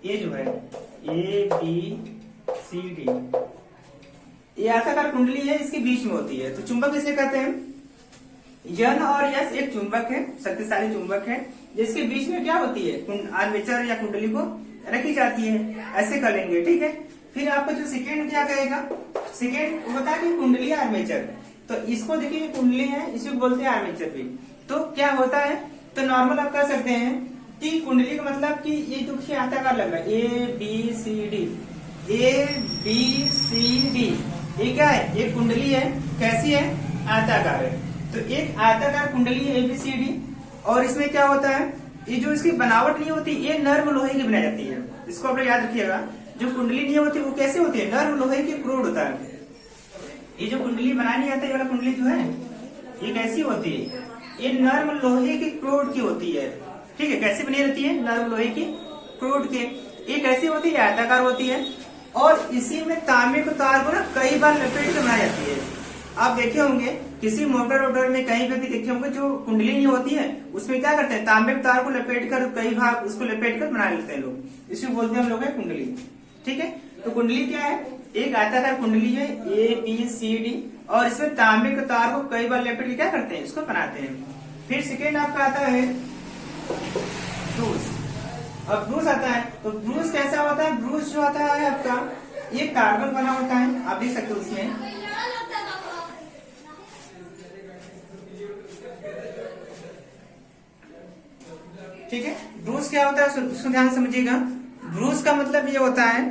ये जो है ए बी सी डी, ये आयताकार कुंडली है, इसके बीच में होती है। तो चुंबक किसे कहते हैं, यन और यस एक चुंबक है, शक्तिशाली चुंबक है, जिसके बीच में क्या होती है, आर्मेचर या कुंडली को रखी जाती है। ऐसे कर लेंगे, ठीक है। फिर आपको जो सेकेंड क्या कहेगा, सेकेंड होता है कि कुंडली आर्मेचर। तो इसको देखिए कुंडली है, इसको बोलते हैं आर्मेचर भी। तो क्या होता है, तो नॉर्मल आप कह सकते हैं कि कुंडली का मतलब कि ये देखिए आयताकार लग रहा है, A B C D, A B C D, ये क्या है, एक कुंडली है, कैसी है, आयताकार है। तो एक आयताकार कुंडली है एबीसीडी, और इसमें क्या होता है, ये जो इसकी बनावट नहीं होती, ये नर्म लोहे की बनाई जाती है। इसको आप लोग याद रखिएगा, जो कुंडली नहीं होती वो कैसे होती है, नर्म लोहे की क्रूड होता है। ये जो कुंडली बनाई नहीं जाती, ये वाला कुंडली जो है ये कैसी होती है, ये नर्म लोहे की क्रूड की होती है, ठीक है। कैसे बनी रहती है, नर्म लोहे की क्रूड के। ये कैसी होती है, आयताकार होती है, और इसी में तांबे के तार को ना कई बार लपेट कर बनाई जाती है। आप देखे होंगे किसी मोटर वोटर में कहीं पे भी देखे होंगे, जो कुंडली नहीं होती है उसमें क्या करते हैं, तांबे के तार को लपेट कर कई भाग उसको लपेट कर बना लेते हैं लोग, इसको बोलते हैं हम लोग है कुंडली, ठीक है। तो कुंडली क्या है, एक आयताकार कुंडली है ए बी सी डी, और इसमें तांबे के तार को कई बार लपेट के क्या करते हैं, इसको बनाते हैं। फिर सेकेंड आपका आता है ब्रूस। अब ब्रूस आता है, तो ब्रूस कैसा होता है, ब्रूस जो आता है आपका ये कार्बन बना होता है, आप देख सकते हो उसमें, ठीक है। ब्रूस क्या होता है उसको ध्यान समझिएगा। ब्रूस का मतलब ये होता है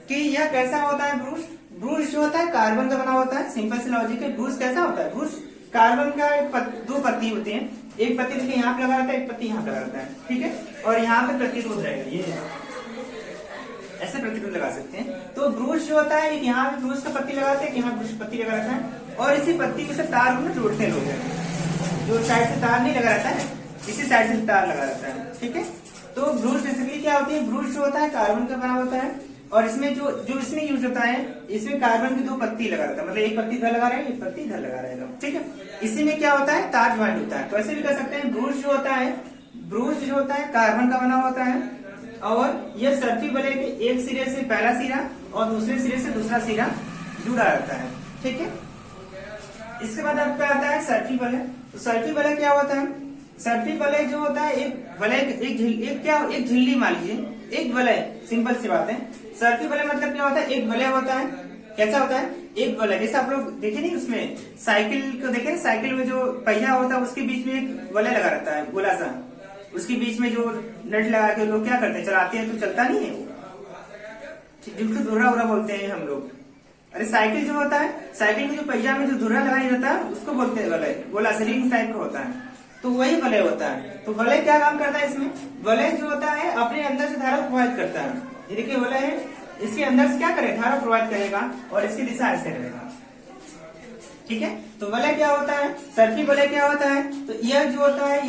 कि यह कैसा होता है, ब्रूस, ब्रूस जो होता है कार्बन का बना होता है। सिंपल सी लॉजिक है। ब्रूस कैसा होता है, ब्रूस कार्बन का दो पत्ती होती है, एक पत्ती देखिए यहाँ पे लगा रहता है, एक पत्ती यहाँ पे लगा रहता है, ठीक है। और यहाँ पे प्रतिरोध रहेगा, ये ऐसे प्रतिरोध लगा सकते हैं। तो ब्रूस जो होता है, यहाँ पे ब्रूस का पत्ती लगाते हैं, यहाँ ब्रूस पत्ती लगा रहता है, और इसी पत्ती के साथ तार को जोड़ते हैं लोग, जो साइड से तार नहीं लगा रहता है, इसी साइड से तार लगा रहता है, ठीक है। तो ब्रूस बेसिकली क्या होती है, ब्रूस जो होता है कार्बन का बना होता है, और इसमें जो इसमें यूज होता है, इसमें कार्बन की दो पत्ती लगा रहता है, मतलब एक पत्ती इधर लगा रहे हैं, एक पत्ती इधर लगा रहेगा, ठीक है। इसी में क्या होता है, तार ज्वाइंट होता है। तो ऐसे भी कर सकते हैं, ब्रूस जो होता है, ब्रूस जो होता है कार्बन का बना होता है, और यह सर्फी बले के एक सिरे से पहला सिरा और दूसरे सिरे से दूसरा सिरा जुड़ा रहता है, ठीक है। इसके बाद आपका आता है सर्फी बले। तो सर्फी बले क्या होता है, सर्फी वलय जो होता है, एक वलय एक झिल्ली मान लीजिए, एक वलय, सिंपल सी बात है। सर्फी वलय मतलब क्या होता है, एक वलय होता है, कैसा होता है, एक वलय। जैसे आप लोग देखे नहीं उसमें साइकिल को देखे, साइकिल में जो पहिया होता है उसके बीच में एक वलय लगा रहता है गोला सा, उसके बीच में जो नट लगा के लोग क्या करते हैं, चलाते हैं, तो चलता नहीं है, जिसको धुर्रा उरा बोलते हैं हम लोग। अरे साइकिल जो होता है, साइकिल में जो पहिया में जो धुर्रा लगाया जाता है उसको बोलते हैं वलय, गोला से रिंग टाइप का होता है, तो वही वलय होता है। तो वलय क्या काम करता है, इसमें वलय जो होता है अपने अंदर से धारा प्रवाहित करता है। ये देखिए वलय है, इसके अंदर से क्या करे, धारा प्रवाहित करेगा, और इसकी दिशा ऐसे रहेगा, ठीक है। तो वलय क्या होता है, सल्फी वलय क्या होता है, तो यह जो होता है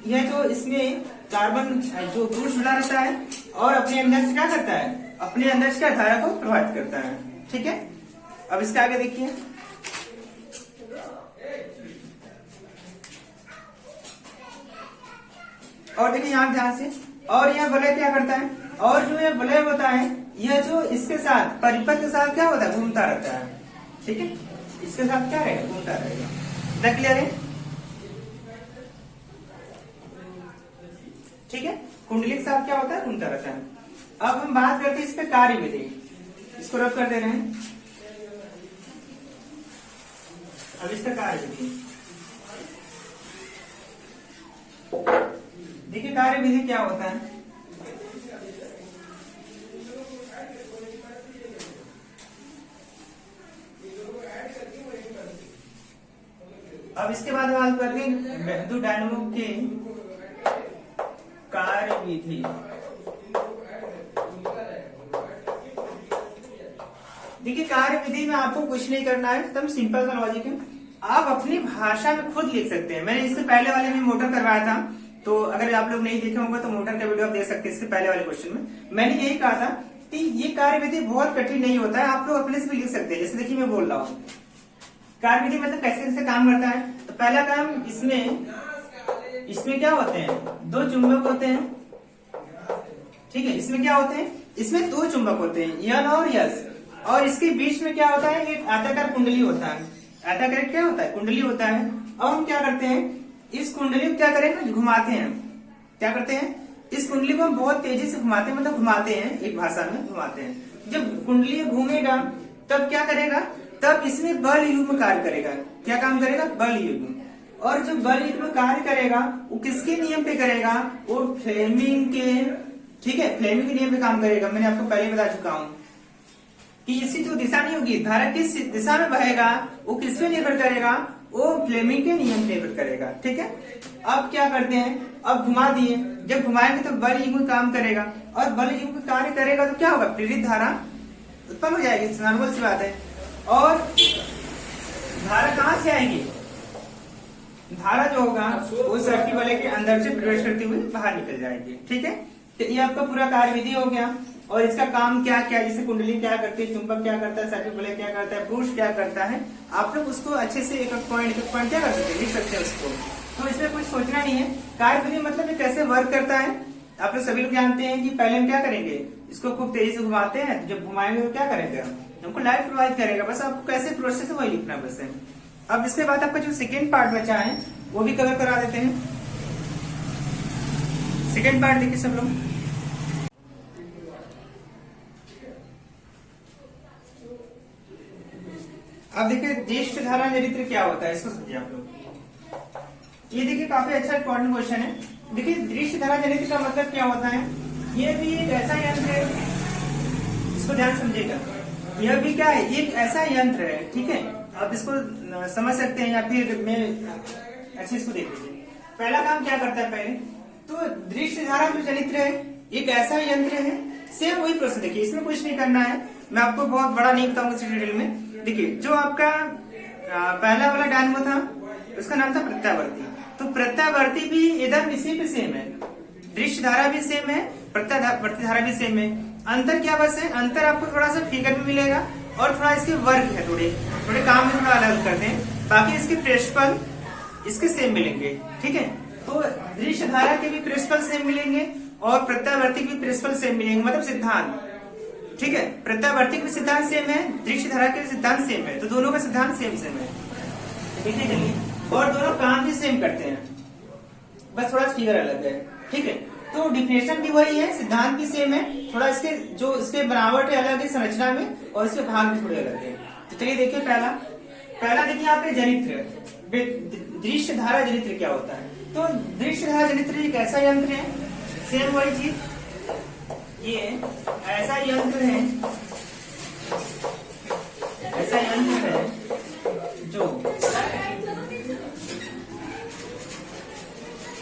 यह जो इसमें कार्बन जो पुरुष जुड़ा रहता है और अपने अंदर से क्या करता है, अपने अंदर से क्या धारा को प्रभावित करता है। ठीक है, अब इसके आगे देखिए, और देखिए यहाँ ध्यान से, और यह वलय क्या करता है, और जो यह वलय होता है यह जो इसके साथ परिपथ के साथ क्या होता है, घूमता रहता है। ठीक है, इसके साथ क्या रहेगा, घूमता रहेगा। इतना क्लियर है। ठीक है, कुंडली के साथ क्या होता है, घूमता रहता है। अब हम बात करते हैं इस पे कार्य विधि, इसको रब कर दे रहे हैं। अब इसका कार्य विधि देखिए, कार्य विधि क्या होता है। अब इसके बाद हम बात करते हैं बिंदु डायनमो के कार्य विधि। देखिए, कार्य विधि में आपको कुछ नहीं करना है, एकदम सिंपल सा लॉजिक है। आप अपनी भाषा में खुद लिख सकते हैं। मैंने इसके पहले वाले में मोटर करवाया था, तो अगर आप लोग नहीं देखे होंगे तो मोटर का वीडियो आप देख सकते हैं। इसके पहले वाले क्वेश्चन में मैंने यही कहा था कि ये कार्य विधि बहुत कठिन नहीं होता है, आप लोग अपने से भी लिख सकते हैं। जैसे देखिए मैं बोल रहा हूँ, कार्य विधि मतलब कैसे कैसे काम करता है। तो पहला काम, इसमें क्या होते हैं, दो चुंबक होते हैं। ठीक है, इसमें क्या होते हैं, इसमें दो चुंबक होते हैं, यन और यस, और इसके बीच में क्या होता है, एक आयताकार कुंडली होता है। आयताकार क्या होता है, कुंडली होता है। और हम क्या करते हैं, इस कुंडली को क्या करेंगे, घुमाते हैं। क्या करते हैं, इस कुंडली को हम बहुत तेजी से घुमाते हैं, मतलब घुमाते हैं, एक भाषा में घुमाते हैं। जब कुंडली घूमेगा तब क्या करेगा, तब इसमें बल युग्म कार्य करेगा। क्या काम करेगा, बल युग्म। और जो बल युग्म कार्य करेगा वो किसके नियम पे करेगा, वो फ्लेमिंग के, ठीक है, फ्लेमिंग के नियम पे काम करेगा। मैंने आपको पहले बता चुका हूं कि इसकी जो दिशा नहीं होगी, धारा किस दिशा में बहेगा, वो किस पे निर्भर करेगा, वो फ्लेमिंग के नियम निर्भर करेगा। ठीक है, अब क्या करते हैं, अब घुमा दिए, जब घुमाएंगे तो बल युग्म काम करेगा, और बल युग्म कार्य करेगा तो क्या होगा, प्रेरित धारा उत्पन्न हो जाएगी। नॉर्मल सी बात है। और धारा कहां से आएगी, धारा जो होगा वो सर्किल वाले के अंदर से प्रवेश करती हुई बाहर निकल जाएगी। ठीक है, तो ये आपका पूरा कार्य विधि हो गया। और इसका काम क्या क्या, जैसे कुंडली क्या करती है, चुंबक क्या करता है, सर्किल वाले क्या करता है, पुरुष क्या करता है, आप लोग उसको अच्छे से एक पॉइंट क्या कर सकते हैं, लिख सकते हैं उसको। तो इसमें कुछ सोचना नहीं है। कार्य विधि मतलब ये कैसे वर्क करता है, आप लोग सभी लोग जानते हैं कि पहले हम क्या करेंगे, इसको खूब तेजी से घुमाते हैं, जब घुमाएंगे तो क्या करेंगे, हमको लाइट प्रोवाइड करेगा। बस आपको कैसे प्रोसेस है वही लिखना बस है। अब इसके बाद आपका जो सेकेंड पार्ट बचा है वो भी कवर करा देते हैं। सेकेंड पार्ट देखिए सब लोग, अब देखिए दृष्ट धारा चरित्र क्या होता है, इसको समझिए आप लोग। ये देखिए काफी अच्छा इंपॉर्टेंट क्वेश्चन है। देखिए दृष्ट धारा चरित्र का मतलब क्या होता है, ये भी एक ऐसा यंत्र है, इसको ध्यान समझिएगा। यह भी क्या है, एक ऐसा यंत्र है, ठीक है, आप इसको समझ सकते हैं या फिर मैं अच्छे इसको देख लीजिए। पहला काम क्या करता है, पहले तो दृष्ट धारा जो चरित्र है एक ऐसा यंत्र है, सेम वही प्रोसेस। देखिए इसमें कुछ नहीं करना है, मैं आपको बहुत बड़ा नहीं बताऊंगा इस डिटेल में। देखिए जो आपका पहला वाला डायनमो था उसका नाम था प्रत्यावर्ती, तो प्रत्यावर्ती भी इधर इसी पे सेम है, दृश्य धारा भी सेम है, प्रत्यावर्ती धारा भी सेम है। अंतर क्या बस है, अंतर आपको थोड़ा सा फिगर में मिलेगा और थोड़ा इसके वर्ग है, थोड़े काम में थोड़ा अलग करते हैं, बाकी इसके प्रेक्षफल इसके सेम मिलेंगे। ठीक है, तो दृश्य धारा के भी प्रेक्षफल सेम मिलेंगे और प्रत्यावर्ती के भी प्रेक्षफल सेम मिलेंगे, मतलब सिद्धांत। ठीक है, प्रत्यावर्ती का सिद्धांत सेम है, दृश्य धारा के सिद्धांत सेम है, तो दोनों का सिद्धांत सेम है। देखिए चलिए, और दोनों काम भी सेम करते हैं, बस थोड़ा फिगर अलग है। ठीक है, तो डिफिनेशन भी वही है, सिद्धांत भी सेम है, थोड़ा इसके बनावट है अलग है संरचना में, और इसके भाग भी थोड़े अलग है। तो चलिए देखिए पहला देखिए यहाँ पे जनित्र, दृश्य धारा जनित्र क्या होता है। तो दृश्य धारा जनित्र एक ऐसा यंत्र है, सेम वही चीज, ये ऐसा यंत्र है, ऐसा यंत्र है जो,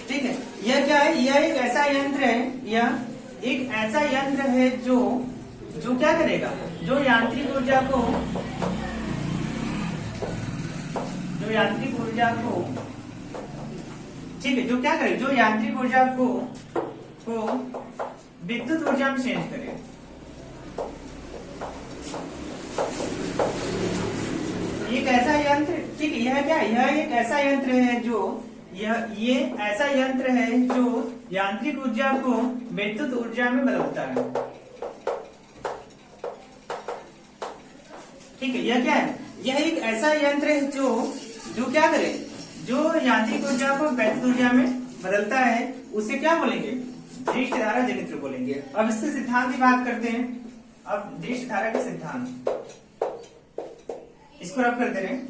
ठीक है, यह क्या है, यह एक ऐसा यंत्र है, यह एक ऐसा यंत्र है जो क्या करेगा, जो यांत्रिक ऊर्जा को यांत्रिक ऊर्जा को, ठीक है, जो क्या करे, जो यांत्रिक ऊर्जा को विद्युत ऊर्जा में चेंज करे। एक ऐसा यंत्र, ठीक है, यह क्या है, यह एक ऐसा यंत्र है जो ये ऐसा यंत्र है जो यांत्रिक ऊर्जा को विद्युत ऊर्जा में बदलता है। ठीक है, यह क्या है, यह एक ऐसा यंत्र है जो क्या करे, जो यांत्रिक ऊर्जा को विद्युत ऊर्जा में बदलता है, उसे क्या बोलेंगे, दृष्ट धारा जनित्र बोलेंगे। अब इसके सिद्धांत की बात करते हैं। अब दृष्ट धारा के सिद्धांत, इसको रब कर दे रहे हैं,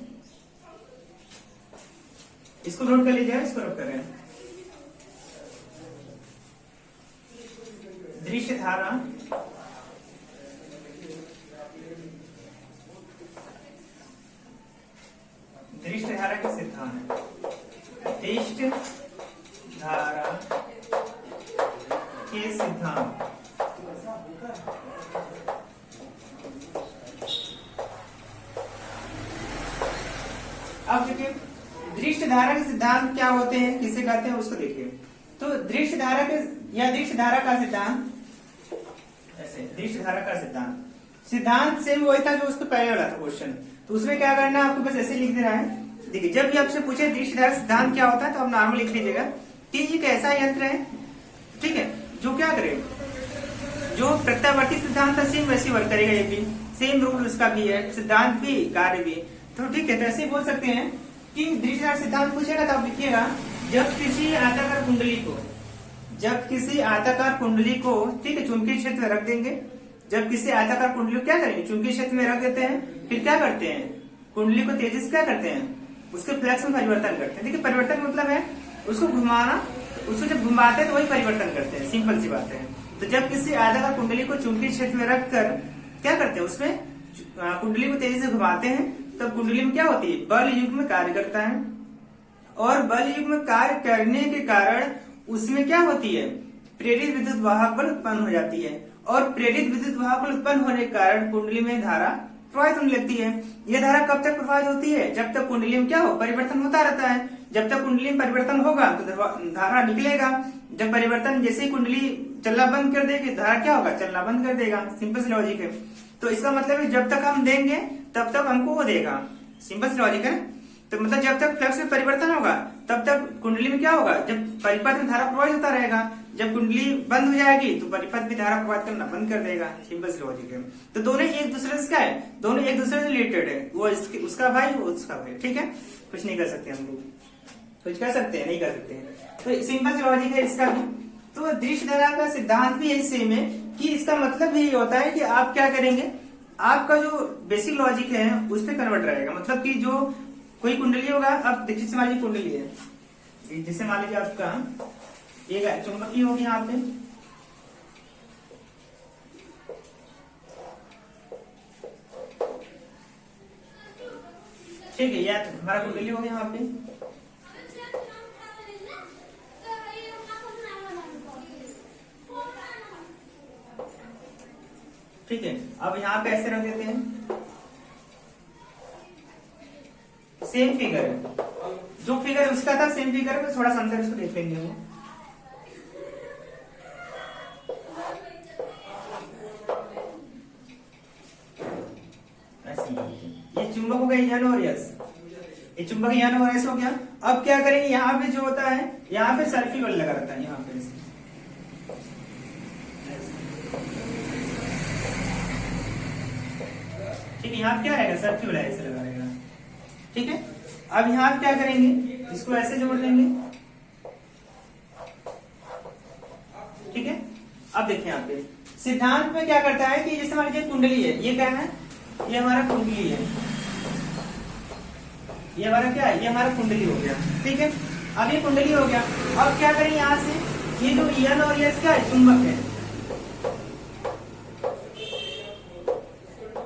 इसको नोट कर लीजिए, इसको रब कर रहे हैं। दृश्य धारा दृष्ट धारा के सिद्धांत, दृष्ट धारा के सिद्धांत। अब देखिए दृष्ट धारा के सिद्धांत क्या होते हैं, किसे कहते हैं, उसको देखिए। तो दृष्ट धारा के या दृष्ट धारा का सिद्धांत, ऐसे दृष्ट धारा का सिद्धांत सेम वही था जो उसको पहले वाला था क्वेश्चन। तो उसमें क्या करना है, आपको बस ऐसे लिख देना है। देखिए जब भी आपसे पूछे दृष्ट धारा सिद्धांत क्या होता है, तो आप नॉर्मल लिख लीजिएगा कि एक ऐसा यंत्र है, ठीक है, जो क्या करे, जो प्रत्यावर्ती सिद्धांत था सेम वैसे वर्क करेगा, ये भी सेम रूल उसका भी है, सिद्धांत भी कार्य भी। तो ठीक है, तो ऐसे बोल सकते हैं कि दृष्ट धारा सिद्धांत पूछेगा तो आप लिखिएगा, जब किसी आयताकार कुंडली को, ठीक है, चुंबकीय क्षेत्र में रख देंगे। जब किसी आयताकार कुंडली को क्या करेंगे, चुंबकीय क्षेत्र में रख देते हैं, फिर क्या करते हैं, कुंडली को तेजी से क्या करते हैं, उसके फ्लक्स में परिवर्तन करते हैं। देखिए परिवर्तन मतलब है उसको घुमाना, उसको जब घुमाते हैं तो वही परिवर्तन करते हैं, सिंपल सी बात है। तो जब किसी आयताकार कुंडली को चुंबकीय क्षेत्र में रखकर क्या करते हैं, उसमें कुंडली को तेजी से घुमाते हैं, तब कुंडली में क्या होती है, बल युग्म कार्य करता है, और बल युग्म कार्य करने के कारण उसमें क्या होती है, प्रेरित विद्युत वाहक बल उत्पन्न हो जाती है, और प्रेरित विद्युत वाहक बल उत्पन्न होने के कारण कुंडली में धारा प्रवाहित होने लगती है। यह धारा कब तक प्रवाहित होती है, जब तक कुंडली में क्या हो, परिवर्तन होता रहता है। जब तक कुंडली में परिवर्तन होगा तो धारा निकलेगा। जब परिवर्तन, जैसे ही कुंडली चलना बंद कर देगी, धारा क्या होगा, चलना बंद कर देगा। सिंपल सी लॉजिक है। तो इसका मतलब है जब तक हम देंगे तब तक हमको वो देगा, सिंपल सी लॉजिक है। तो मतलब जब तक फ्लक्स में परिवर्तन होगा तब तक कुंडली में क्या होगा, जब परिपथ में धारा प्रवाहित होता रहेगा। जब कुंडली बंद हो जाएगी तो परिपथ भी धारा प्रवाहित करना बंद कर देगा, सिंपल सी लॉजिक है। तो दोनों एक दूसरे से क्या है, दोनों एक दूसरे से रिलेटेड है, वो उसका भाई वो उसका भाई, ठीक है, कुछ नहीं कर सकते हम लोग, कुछ कर सकते हैं, नहीं कर सकते हैं। तो सिंपल सी लॉजिक है इसका भी। तो दृश्य धारा का सिद्धांत भी यही सेम है कि इसका मतलब यही होता है कि आप क्या करेंगे, आपका जो बेसिक लॉजिक है उस पर कन्वर्ट रहेगा। मतलब कि जो कोई कुंडली होगा, अब देखिए मान लीजिए कुंडली है, जैसे मान लीजिए आपका एक चुंबकीय होगी यहाँ पे, ठीक है, या हमारा कुंडली होगा यहाँ पे, ठीक है। अब यहाँ पे ऐसे रख देते हैं, सेम फिगर है, जो फिगर उसका था सेम फिगर है, थोड़ा सा अंदर इसको देख लेंगे हम। ये चुंबक हो गया एन और एस, ये चुंबक एन और एस हो गया। अब क्या करेंगे, यहाँ पे जो होता है, यहाँ पे सर्फी बल लगा रहता है, यहाँ पे ठीक है, यहाँ क्या रहेगा, सर्फी बल ऐसे लगा रहेगा, ठीक है। अब यहाँ पे क्या करेंगे, इसको ऐसे जोड़ लेंगे, ठीक है। अब देखिए यहाँ पे सिद्धांत में क्या करता है कि जैसे हमारी कुंडली है, ये क्या है, ये हमारा कुंडली है, ये हमारा क्या है, ये हमारा कुंडली हो गया, ठीक है। अब ये कुंडली हो गया। अब क्या करें, यहाँ से ये जो एन और एस क्या है, चुंबक है,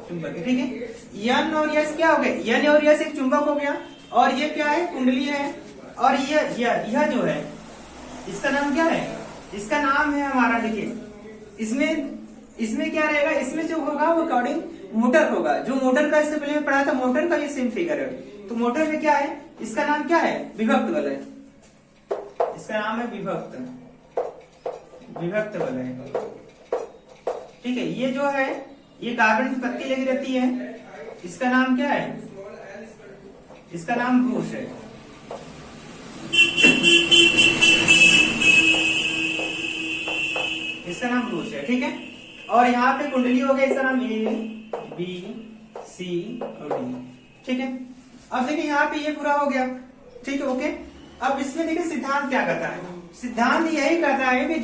चुंबक है, ठीक है। एन और एस क्या हो गया, एन और एस एक चुंबक हो गया, और ये क्या है, कुंडली है, और यह जो है इसका नाम क्या है, इसका नाम है हमारा, देखिए इसमें क्या रहेगा, इसमें जो होगा वो अकॉर्डिंग मोटर होगा। जो मोटर का इससे पहले पढ़ा था, मोटर का ये सेम फिगर है। तो मोटर में क्या है, इसका नाम क्या है? विभक्त वलय। इसका नाम है विभक्त वलय। ठीक है, ये जो है ये कार्बन की पत्ती लगी रहती है, इसका नाम क्या है? इसका नाम ब्रूस है। इसका नाम ब्रूस है। ठीक है, और यहाँ पे कुंडली हो गया, इसका नाम ए बी सी और डी। ठीक है, अब देखिए यहाँ पे ये पूरा हो गया। ठीक है, ओके। अब इसमें देखिए सिद्धांत क्या कहता है? सिद्धांत यही कहता है कि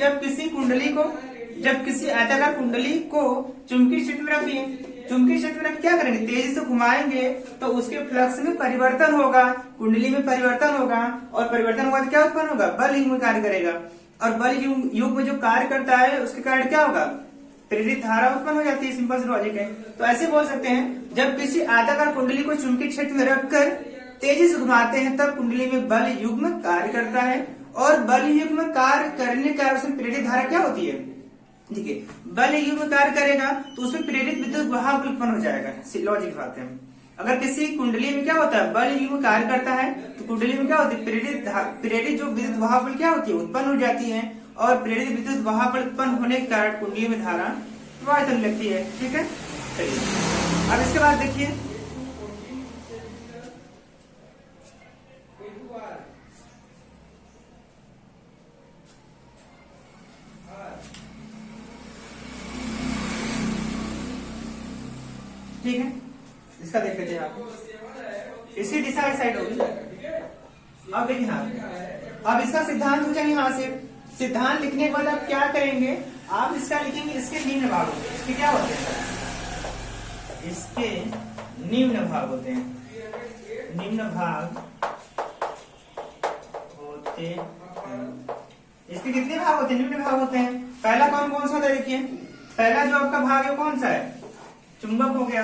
जब किसी आयताकार कुंडली को चुंबकीय क्षेत्र में रखिए, चुंबकीय क्षेत्र में क्या करेंगे? तेजी से घुमाएंगे तो उसके फ्लक्स में परिवर्तन होगा, कुंडली में परिवर्तन होगा, और परिवर्तन होगा तो क्या उत्पन्न होगा? बल युग्म कार्य करेगा, और बल युग्म जो कार्य करता है उसके कारण क्या होगा? प्रेरित धारा उत्पन्न हो जाती है। सिंपल सी लॉजिक है। तो ऐसे बोल सकते हैं, जब किसी आयताकार कुंडली को चुंबकीय क्षेत्र में रखकर तेजी से घुमाते हैं तब कुंडली में बल युग्म कार्य करता है, और बल युग्म कार्य करने के कारण उसमें प्रेरित धारा क्या होती है? देखिए, बल युग्म कार्य करेगा तो उसमें प्रेरित विद्युत बहाव उत्पन्न हो जाएगा। लॉजिक बात है। अगर किसी कुंडली में क्या होता है? बल युग्म कार्य करता है तो कुंडली में क्या होती है? प्रेरित जो विद्युत बहाव क्या होती है? उत्पन्न हो जाती है, और प्रेरित विद्युत बहाव उत्पन्न होने के कारण कुंडली में धारा प्रवाहित होने लगती है। ठीक है, चलिए अब इसके बाद देखिए, ठीक है, इसका देख लेते हैं आप। इसकी दिशा इस साइड होगी। अब देखिए हाँ, अब इसका सिद्धांत हो जाए यहाँ से। सिद्धांत लिखने के बाद आप क्या करेंगे? आप इसका लिखेंगे, इसके निम्न भाग होते हैं। इसके क्या होते हैं? इसके निम्न भाग होते हैं। निम्न भाग होते हैं। इसके कितने भाग होते हैं? निम्न भाग होते हैं। पहला कौन सा होता है? देखिए, पहला जो आपका भाग है कौन सा है? चुंबक हो गया।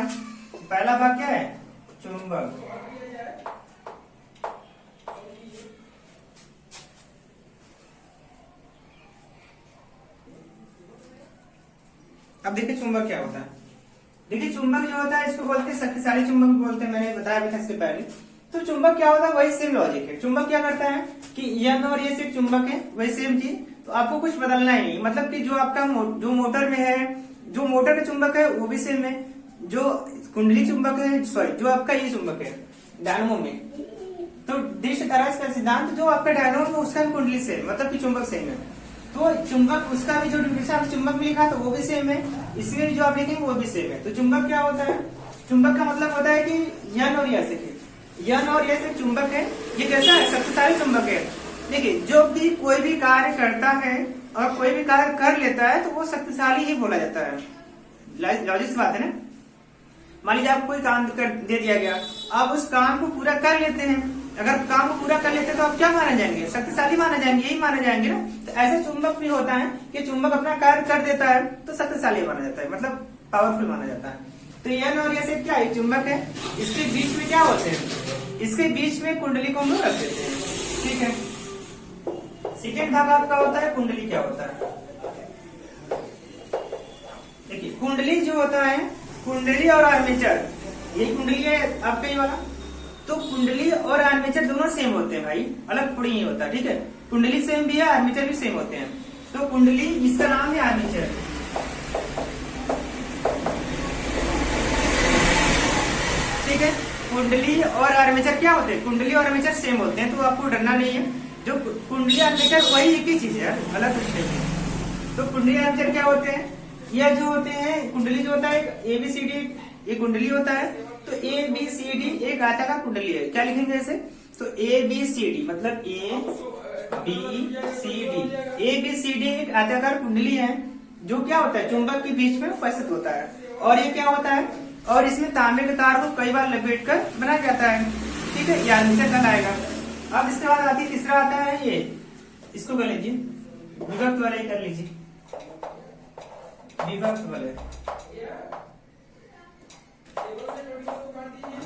पहला भाग क्या है? चुंबक। अब देखिए चुंबक क्या होता है। देखिए चुंबक जो होता है इसको बोलते हैं शक्तिशाली चुंबक बोलते हैं, मैंने बताया भी था इसके पहले। तो चुंबक क्या होता है? वही सेम लॉजिक है। चुंबक क्या करता है कि यन और ये सिर्फ चुंबक है, वही सेम चीज। तो आपको कुछ बदलना ही नहीं, मतलब कि जो आपका जो मोटर में है, जो मोटर का चुंबक है वो भी सेम है, जो कुंडली चुंबक है, सॉरी जो आपका ये चुंबक है डायनमो में, तो दिश धारा इसका सिद्धांत जो आपका डायनमो में उसका कुंडली सेम, मतलब कि चुंबक सेम है। तो चुंबक उसका भी जो चुंबक में लिखा तो वो भी सेम है, इसमें जो आप लिखेंगे वो भी सेम है। तो चुंबक क्या होता है? चुंबक का मतलब होता है कि यन और यस है, यन और यस चुंबक है। ये कैसा है? शक्तिशाली चुंबक है। देखिए, जो भी कोई भी कार्य करता है और कोई भी कार्य कर लेता है तो वो शक्तिशाली ही बोला जाता है। लॉजिक बात है ना। मान लीजिए आपको कोई काम कर दे दिया गया, आप उस काम को पूरा कर लेते हैं। अगर काम को पूरा कर लेते हैं तो आप क्या माने जाएंगे? शक्तिशाली माने जाएंगे, यही माने जाएंगे ना। तो ऐसे चुंबक भी होता है कि चुंबक अपना कार्य कर देता है तो शक्तिशाली माना जाता है, मतलब पावरफुल माना जाता है। तो यन और यस क्या है? चुंबक है। इसके बीच में क्या होते हैं? इसके बीच में कुंडली को हम लोग रख देते हैं। ठीक है, सेकेंड भाग आपका होता है कुंडली। क्या होता है? देखिए, कुंडली जो होता है, कुंडली और आर्मेचर, यही कुंडली है आपका ये वाला। तो कुंडली और आर्मेचर दोनों सेम होते हैं भाई, अलग थोड़ी नहीं होता। ठीक है, कुंडली सेम भी है, आर्मेचर भी सेम होते हैं। तो कुंडली, इसका नाम है आर्मेचर। ठीक है, कुंडली और आर्मेचर क्या होते हैं? कुंडली और आर्मेचर सेम होते हैं, तो आपको डरना नहीं है। जो कुंडली आर्मेचर वही एक ही चीज है, अलग कुछ नहीं है। तो कुंडली आर्मेचर क्या होते हैं? यह जो होते हैं, कुंडली जो होता है ABCD, ये कुंडली होता है। तो ABCD एक आयताकार कुंडली है। क्या लिखेंगे ऐसे? तो ABCD मतलब ABCD एक आयताकार कुंडली है, जो क्या होता है? चुंबक के बीच में उपस्थित होता है। और ये क्या होता है? और इसमें तांबे के तार को कई बार लपेट कर बनाया जाता है। ठीक है, ये आर्मेचर कहलाएगा। अब इसके बाद आती है, तीसरा आता है ये, इसको कर लीजिए, विभक्त वाले कर लीजिए, विभक्त वाले,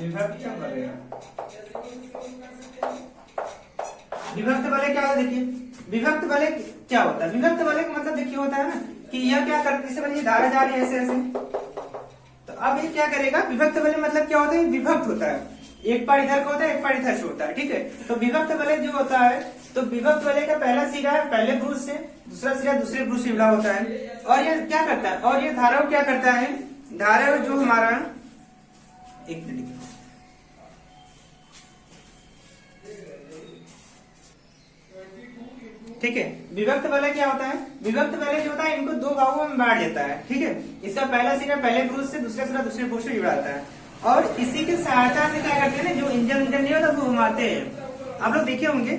विभक्त वाले। विभक्त वाले क्या होता है? देखिए, विभक्त वाले क्या होता है? विभक्त वाले का मतलब देखिए होता है ना कि यह क्या करता है, इससे बनी धारा जा रही है ऐसे ऐसे। तो अब ये क्या करेगा? विभक्त वाले मतलब क्या होता है? विभक्त होता है। एक पार्ट इधर का होता है, एक पार्ट इधर से होता है, ठीक है। तो विभक्त वलय जो होता है, तो विभक्त वलय का पहला सिरा पहले ब्रूज से, दूसरा सिरा दूसरे ब्रूज से जुड़ा होता है। और ये क्या करता है, और ये धारा क्या करता है, धारा जो हमारा, एक मिनट, ठीक है। विभक्त वलय क्या होता है, विभक्त वलय जो होता है इनको दो भागों में बांट देता है, ठीक है। इसका पहला सिरा पहले ब्रूज से, दूसरा सिरा दूसरे ब्रूज से जुड़ा होता है। और इसी की सहायता से क्या करते हैं ना, जो इंजन नहीं होता वो घुमाते हैं। आप लोग देखे होंगे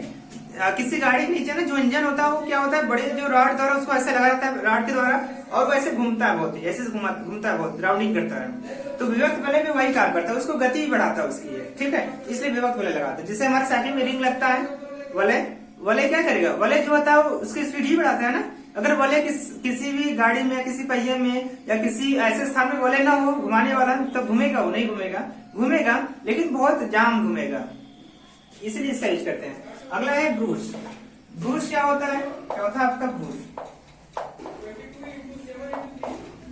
किसी गाड़ी के नीचे ना जो इंजन होता है वो क्या होता है, बड़े जो रॉड द्वारा उसको ऐसे लगा रहता है, रॉड के द्वारा, और वो ऐसे घूमता है, बहुत ऐसे घूमता है, बहुत राउंडिंग करता है। तो विभक्त वलय भी वही काम करता है, उसको गति बढ़ाता है उसकी, ठीक है। इसलिए विभक्त वलय लगाते हैं। जैसे हमारे साइकिल में रिंग लगता है, वलय क्या करेगा, वलय जो होता है उसकी स्पीड ही बढ़ाता है ना। अगर वलय किसी भी गाड़ी में, किसी पहिए में या किसी ऐसे स्थान में वलय ना हो घुमाने वाला, तो घूमेगा वो नहीं घूमेगा, लेकिन बहुत जाम घूमेगा, इसलिए इसका यूज करते हैं। अगला है ब्रूश। ब्रूश क्या होता है, आपका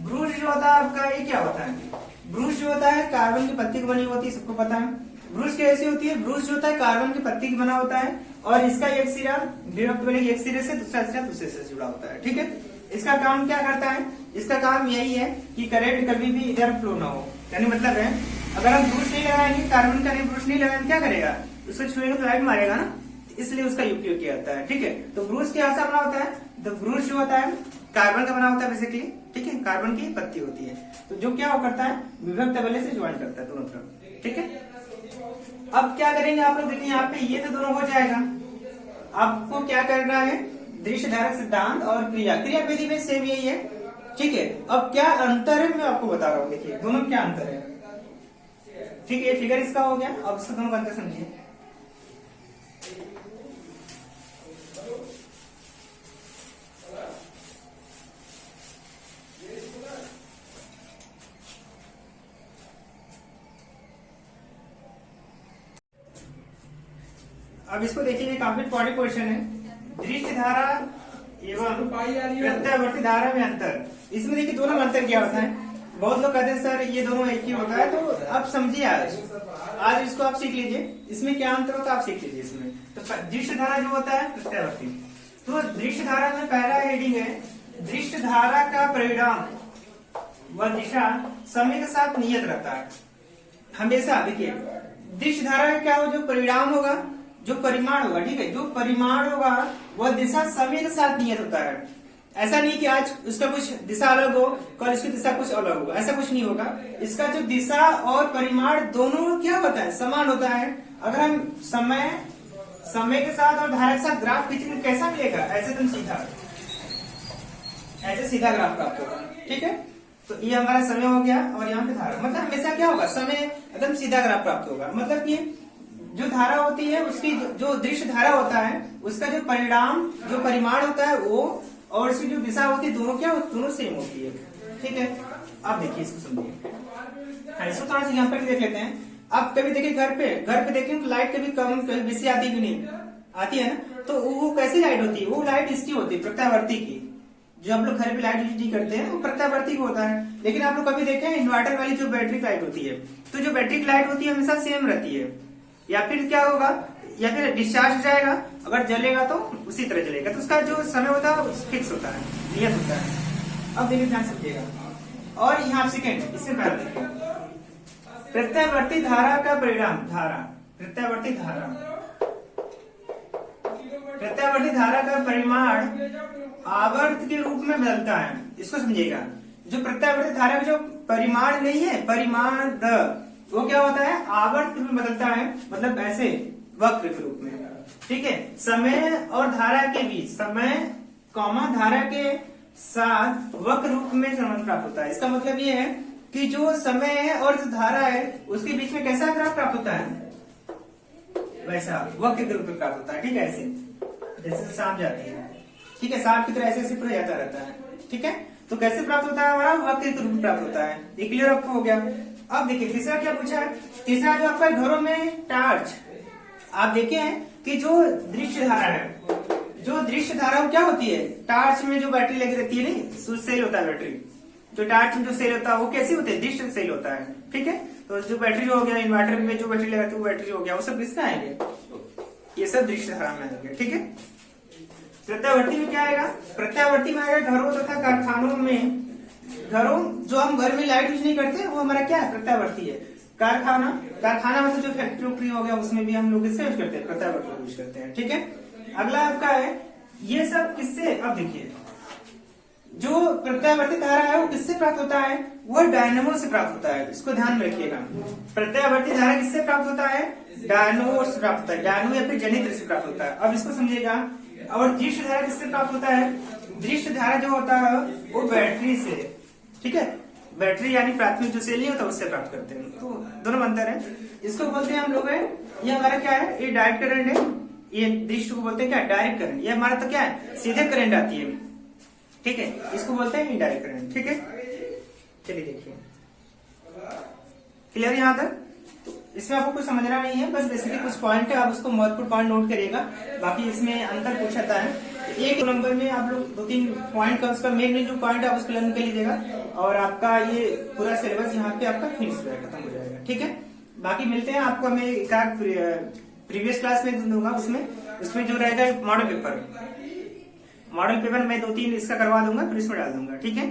ब्रूश जो होता है आपका, ये क्या होता है, ब्रूश जो होता है कार्बन की पत्ती की बनी होती है, सबको पता है। ब्रूश कैसी होती है, ब्रूश जो होता है कार्बन की पत्ती की बना होता है, और इसका एक सिरा विभक्त वलय एक सिरे से, दूसरा सिरा दूसरे से जुड़ा होता है, ठीक है। इसका काम क्या करता है, इसका काम यही है कि करंट कभी भी इधर फ्लो ना हो। यानी मतलब है, अगर हम ब्रूश नहीं लगाएंगे, कार्बन का नहीं ब्रूश नहीं लगाएंगे, क्या करेगा, उसको छुएगा तो लाइट मारेगा ना, इसलिए उसका उपयोग किया जाता है, ठीक है। तो ब्रूश क्या बना होता है, तो ब्रूश जो होता है कार्बन का बना होता है बेसिकली, ठीक है, कार्बन की पत्ती होती है। तो जो क्या वो करता है, विभक्त वलय से ज्वाइन करता है दोनों तरफ, ठीक है। अब क्या करेंगे आप लोग, देखिए यहाँ पे ये तो दोनों हो जाएगा। आपको क्या करना है, दृश्य धारक सिद्धांत और क्रिया विधि में सेम यही है, ठीक है। अब क्या अंतर है मैं आपको बता रहा हूँ, देखिए दोनों में क्या अंतर है, ठीक है। ये फिगर इसका हो गया, अब इसका दोनों का अंतर समझिए। अब इसको देखिए, काफी इंपॉर्टेंट क्वेश्चन है, दृश्य धारा एवं प्रत्यावर्ती धारा में अंतर। इसमें देखिए दोनों में अंतर क्या होता है, बहुत लोग कहते हैं सर ये दोनों एक ही होता है, तो आप समझिए, आज इसको आप सीख लीजिए, इसमें क्या अंतर होता है आप सीख लीजिए। इसमें तो दृश्य धारा जो होता है प्रत्यावर्ती, तो दृश्य धारा में पहला हेडिंग है, दृश्य धारा का परिणाम व दिशा समय के साथ नियत रहता है हमेशा। देखिए दृश्य धारा का क्या हो, जो परिणाम होगा, जो परिमाण होगा, ठीक है, जो परिमाण होगा वह दिशा समय के साथ नियत होता है। ऐसा नहीं कि आज उसका कुछ दिशा अलग हो, कल इसकी दिशा कुछ अलग होगा, ऐसा कुछ नहीं होगा। इसका जो दिशा और परिमाण दोनों क्या होता है, समान होता है। अगर हम समय के साथ और धारा के साथ ग्राफ खींचेंगे कैसा मिलेगा, ऐसे तुम ऐसे सीधा ग्राफ प्राप्त होगा, ठीक है। तो ये हमारा समय हो गया, और यहाँ पे धारा, मतलब हमेशा क्या होगा, समय एकदम सीधा ग्राफ प्राप्त होगा। मतलब कि जो धारा होती है उसकी जो दृश्य धारा होता है उसका जो परिणाम, जो परिमाण होता है वो, और उसकी जो दिशा होती है, दोनों क्या, दोनों सेम होती है, ठीक है। अब देखिए इसको समझिए, इसको थोड़ा सा यहाँ पर देख लेते हैं। आप कभी देखिए घर पे देखें तो लाइट कभी कम कभी बेसी आती भी नहीं आती है ना, तो वो कैसी लाइट होती है, वो लाइट इसकी होती है प्रत्यावर्ती की। जो आप लोग घर पे लाइट यूज करते हैं वो प्रत्यावर्ती को होता है। लेकिन आप लोग कभी देखें इन्वर्टर वाली जो बैटरी लाइट होती है, तो जो बैटरी लाइट होती है हमेशा सेम रहती है, या फिर क्या होगा, या फिर डिस्चार्ज हो जाएगा, अगर जलेगा तो उसी तरह जलेगा। तो उसका जो समय होता है वो फिक्स होता है, नियत होता है। अब देखिए ध्यान समझिएगा, और यहाँ सेकेंड, इससे पहले देखिए प्रत्यावर्ती धारा का परिणाम, प्रत्यावर्ती धारा का परिमाण आवर्त के रूप में बदलता है। इसको समझिएगा, जो प्रत्यावर्ती धारा का जो परिमाण नहीं है, परिमाण वो क्या होता है, आवर्त में बदलता है, मतलब ऐसे वक्र के रूप में, ठीक है। समय और धारा के बीच, समय कॉमा धारा के साथ वक्र रूप में संबंध प्राप्त होता है। इसका मतलब ये है कि जो समय है और जो धारा है उसके बीच में कैसा ग्राफ प्राप्त होता है, वैसा वक्र के रूप में प्राप्त होता है, ठीक है। ऐसे जैसे सांप जाती है, ठीक है, सांप की तरह ऐसे पूरा जाता रहता है, ठीक है। तो कैसे प्राप्त होता है, हमारा वक्र के रूप में प्राप्त होता है। ये क्लियर आपको हो गया। अब देखिए तीसरा क्या पूछा है, तीसरा जो आपका घरों में टार्च, आप देखे हैं कि जो दृश्य धारा है, जो दृश्य धारा क्या होती है, टार्च में जो बैटरी लगी रहती है, नहीं सेल होता है बैटरी, जो टार्च में जो सेल होता है वो कैसी होती है, दृश्य सेल होता है, ठीक है। तो जो बैटरी हो गया, इन्वर्टर में जो बैटरी लगाती है वो बैटरी हो गया, वो सब किसका आएंगे, ये सब दृश्य धारा में आएंगे। ठीक है। प्रत्यावर्ती में क्या आएगा, प्रत्यावर्ती में आएगा घरों तथा कारखानों में, घरों जो हम घर में लाइट यूज नहीं करते वो हमारा क्या है, प्रत्यावर्ती है। कारखाना मतलब जो फैक्ट्री हो गया उसमें भी हम लोग इससे यूज करते हैं, प्रत्यावर्ती यूज करते हैं। ठीक है। अगला आपका है ये सब किससे, अब देखिए जो प्रत्यावर्ती धारा है वो किससे प्राप्त होता है, वो डायनेमो से प्राप्त होता है। इसको ध्यान में रखिएगा, प्रत्यावर्ती धारा किससे प्राप्त होता है, डायनेमो से प्राप्त होता है, डायनेमो या फिर जनित्र से प्राप्त होता है। अब इसको समझिएगा। और दृश्य धारा किससे प्राप्त होता है, दृश्य धारा जो होता है वो बैटरी से, ठीक है, बैटरी यानी प्राथमिक जो सेल नहीं होता उससे प्राप्त करते हैं। तो दोनों में अंतर है। इसको बोलते हैं हम लोग है, ये हमारा क्या है, ये डायरेक्ट करंट है, ये दृश्य को बोलते हैं क्या, डायरेक्ट करंट। ये हमारा तो क्या है, सीधे करंट आती है। ठीक है, इसको बोलते हैं इनडायरेक्ट करंट। ठीक है, चलिए देखिए क्लियर यहाँ तक। तो इसमें आपको कुछ समझना नहीं है, बस बेसिकली कुछ पॉइंट है, आप उसको महत्वपूर्ण पॉइंट नोट करिएगा। बाकी इसमें अंतर पूछाता है, एक नंबर में आप लोग 2-3 पॉइंट का उसका मेन जो पॉइंट है आप उसको लर्न कर लीजिएगा और आपका ये पूरा सिलेबस यहाँ पे आपका फिनिश हो जाएगा, खत्म हो जाएगा। ठीक है, बाकी मिलते हैं आपको, मैं एक प्रीवियस क्लास में दूंगा, उसमें जो रहेगा मॉडल पेपर मैं 2-3 इसका करवा दूंगा, फिर इसमें डाल दूंगा। ठीक है,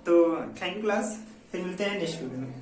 तो थैंक यू क्लास, फिर मिलते हैं नेक्स्ट वीडियो में।